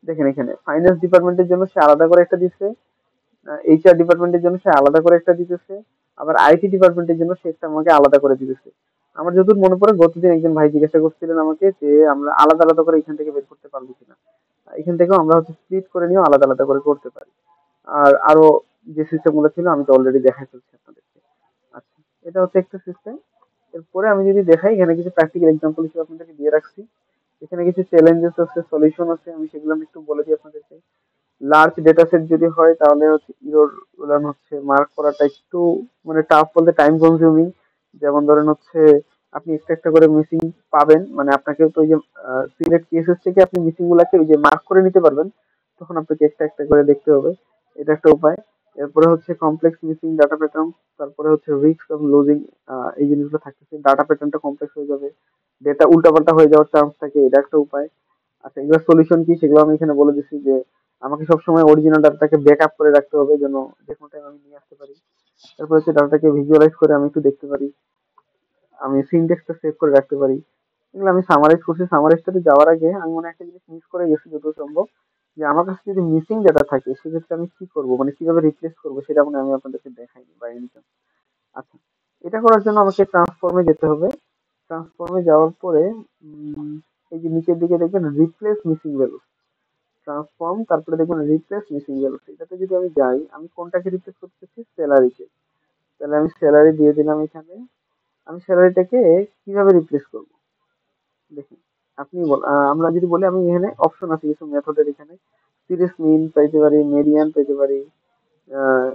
দেখেন এখানে ফাইন্যান্স ডিপার্টমেন্টের জন্য সে আলাদা করে একটা দিচ্ছে, এইচআর ডিপার্টমেন্টের জন্য সে আলাদা করে একটা দিতেছে, আবার আইটি ডিপার্টমেন্টের জন্য সে একটা আমাকে আলাদা করে দিতেছে। আমার যতদূর মনে পড়ে গতদিন একজন ভাই জিজ্ঞাসা করছিলেন আমাকে যে আমরা আলাদা আলাদা করে এখান থেকে বের করতে পারবো কিনা। এখান থেকেও আমরা হচ্ছে স্প্লিট করে নিয়েও আলাদা আলাদা করে করতে পারি। আর আরো যে সিস্টেম গুলো ছিল আমি তো অলরেডি দেখাই ফেলছি আপনাদেরকে। আচ্ছা, এটা হচ্ছে একটা সিস্টেম। এরপরে আমি যদি দেখাই এখানে কিছু প্র্যাকটিক্যাল এক্সাম্পল হিসেবে আপনাদেরকে দিয়ে রাখছি। এখানে কিছু চ্যালেঞ্জেস আছে, সলিউশন আছে, আমি সেগুলো আমি একটু বলে দিই আপনাদেরকে। লার্জ ডেটা সেট যদি হয় তাহলে হচ্ছে ইরর গুলো হচ্ছে মার্ক করাটা একটু মানে টাফ, বলতে টাইম কনজিউমিং। যেমন ধরেন হচ্ছে আপনি একটা একটা করে মিসিং পাবেন, মানে আপনাকে তো ওই যে সিলেক্ট কেসেস থেকে আপনি মিসিং গুলাকে ওই যে মার্ক করে নিতে পারবেন, তখন আপনাকে একটা একটা করে দেখতে হবে। এটা একটা উপায়। এরপরে হচ্ছে কমপ্লেক্স মিসিং ডাটা প্যাটার্ন, তারপরে হচ্ছে রিস্ক অফ লুজিং, এই জিনিসগুলো থাকতেছে। ডাটা প্যাটার্নটা কমপ্লেক্স হয়ে যাবে, ডেটা উল্টাপাল্টা হয়ে যাওয়ার চান্স থাকে, এটা একটা উপায়। আচ্ছা, এগুলোর সলিউশন কি সেগুলো আমি এখানে বলে দিচ্ছি যে আমাকে সবসময় অরিজিনাল ডাটাটাকে ব্যাকআপ করে রাখতে হবে যেন যে কোনো টাইম আমি নিয়ে আসতে পারি। তারপর হচ্ছে ডাটাটাকে ভিজুয়ালাইজ করে আমি একটু দেখতে পারি, আমি সিনট্যাক্সটা সেভ করে রাখতে পারি। এগুলো আমি সামারাইজ করছি। সামারাইজটাতে যাওয়ার আগে আমি মনে হয় একটা জিনিস মিস করে গেছি যতদূর সম্ভব, যে আমার কাছে যদি মিসিং ডাটা থাকে সেক্ষেত্রে আমি কি করবো, মানে কিভাবে রিপ্লেস করবো সেটা মানে আমি আপনাদেরকে দেখাইনি বা এনিটাইম। আচ্ছা, এটা করার জন্য আমাকে ট্রান্সফর্মে যেতে হবে। ট্রান্সফর্মে যাওয়ার পরে এই যে নিচের দিকে দেখবেন রিপ্লেস মিসিং ভ্যালু, ট্রান্সফর্ম, তারপরে দেখবেন রিপ্লেস মিসিং ভ্যালু। এটাতে যদি আমি যাই, আমি কোনটাকে রিপ্লেস করতেছি, স্যালারিকে। তাহলে আমি স্যালারি দিয়ে দিলাম এখানে। আমি স্যালারিটাকে কিভাবে রিপ্লেস করব দেখুন। আমরা যদি বলি, আমি এখানে অপশন আছে কিছু মেথডের, এখানে সিরিজ মিন পাইতে পারি, মেডিয়ান পেতে পারি,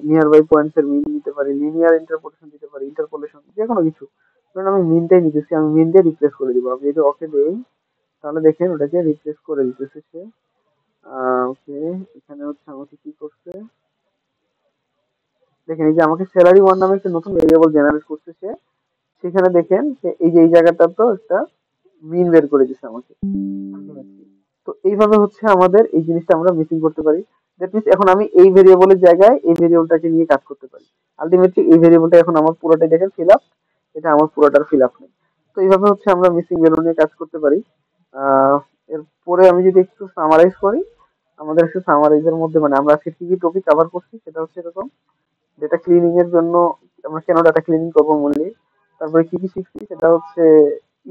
নিয়ার বাই পয়েন্টস এর মিন নিতে পারি, লিনিয়ার ইন্টারপোলেশন দিতে পারি, ইন্টারপোলেশন যে কোনো কিছু। কারণ আমি মিনটাই নিতেছি, আমি মিন দিয়ে রিপ্লেস করে দিব। আমি যদি ওকে দেই তাহলে দেখেন ওটাকে রিপ্লেস করে দিতেছে সে। ওকে, এখানে হচ্ছে আমাকে কি করছে দেখেন, এই যে আমাকে স্যালারি ওয়ান নামে একটা নতুন ভেরিয়েবল জেনারেট করছে সে। সেখানে দেখেন যে এই যে এই জায়গাটা তো একটা মিন বের করে দিচ্ছে আমাকে ultimately। তো এইভাবে হচ্ছে আমাদের এই জিনিসটা আমরা মিসিং করতে পারি। দ্যাট মিনস এখন আমি এই ভেরিয়েবলের জায়গায় এই ভেরিয়েবলটাকে নিয়ে কাজ করতে পারি। আলটিমেটলি এই ভেরিয়েবলটা এখন আমার পুরোটাই দেখেন ফিল আপ, এটা আমার পুরোটার ফিল আপ নেই। তো এইভাবে হচ্ছে আমরা মিসিং ভ্যালু নিয়ে কাজ করতে পারি। আহ এরপরে আমি যদি একটু সামারাইজ করি, আমাদের একটু সামারাইজের মধ্যে মানে আমরা আজকে কি কি টপিক কভার করছি সেটা হচ্ছে এরকম। ডেটা ক্লিনিং এর জন্য আমরা কেন ডাটা ক্লিনিং করবো মূল্যে, তারপরে কি কি শিখছি সেটা হচ্ছে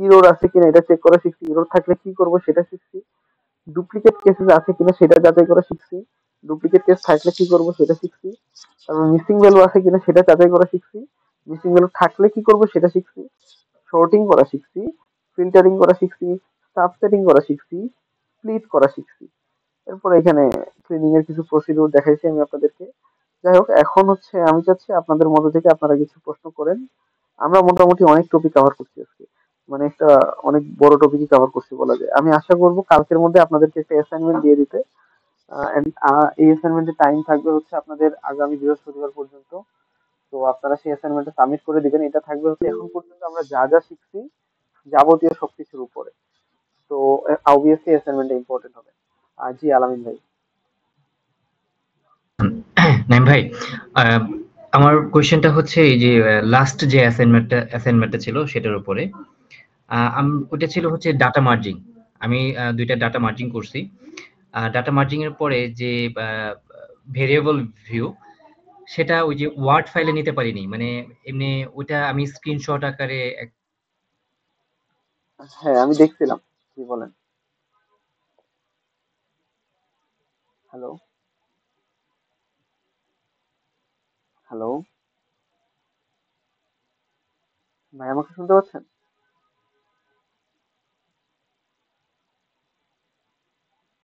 ইরোর আছে কিনা এটা চেক করা শিখছি, ইরোর থাকলে কি করব সেটা শিখছি, ডুপ্লিকেট কেসেস আছে কিনা সেটা যাচাই করা শিখছি, ডুপ্লিকেট কেস থাকলে কি করব সেটা শিখছি, তারপর মিসিং ভ্যালু আছে কিনা সেটা যাচাই করা শিখছি, মিসিং ভ্যালু থাকলে কি করব সেটা শিখছি, সর্টিং করা শিখছি, ফিল্টারিং করা শিখছি, সাবসেটিং করা শিখছি, স্প্লিট করা শিখছি। এরপর এখানে ক্লিনিং এর কিছু প্রসিডিউর দেখাইছি আমি আপনাদেরকে। যাই হোক, এখন হচ্ছে আমি চাচ্ছি আপনাদের মধ্যে থেকে আপনারা কিছু প্রশ্ন করেন। আমরা মোটামুটি অনেক টপিক কভার করছি আজকে, মানে একটা অনেক বড় টপিকই কভার করছি বলা যায়। আমি আশা করব কালকের মধ্যে আপনাদেরকে একটা অ্যাসাইনমেন্ট দিয়ে দিতে। and, এই অ্যাসাইনমেন্টের টাইম থাকবে হচ্ছে আপনাদের আগামী বৃহস্পতিবার পর্যন্ত। তো আপনারা সেই অ্যাসাইনমেন্টটা সাবমিট করে দিবেন। এটা থাকবে হচ্ছে এখন পর্যন্ত আমরা যা যা শিখছি যাবতীয় সবকিছুর উপরে। তো অবভিয়াসলি অ্যাসাইনমেন্টটা ইম্পর্টেন্ট হবে। জি আলামিন ভাই। নাইম ভাই, আহ, আমার কোয়েশ্চেনটা হচ্ছে এই যে লাস্ট যে অ্যাসাইনমেন্টটা ছিল সেটার উপরে। ওটা ছিল হচ্ছে ডাটা মার্জিং। আমি দুইটা ডাটা মার্জিং করছি। ডাটা মার্জিং এর পরে যে ভেরিয়েবল ভিউ, সেটা ওই যে ওয়ার্ড ফাইলে নিতে পারিনি, মানে এমনি ওটা আমি স্ক্রিনশট আকারে হ্যাঁ, আমি দেখছিলাম। কি বলেন? হ্যালো, হ্যালো ভাই, আমাকে শুনতে পাচ্ছেন?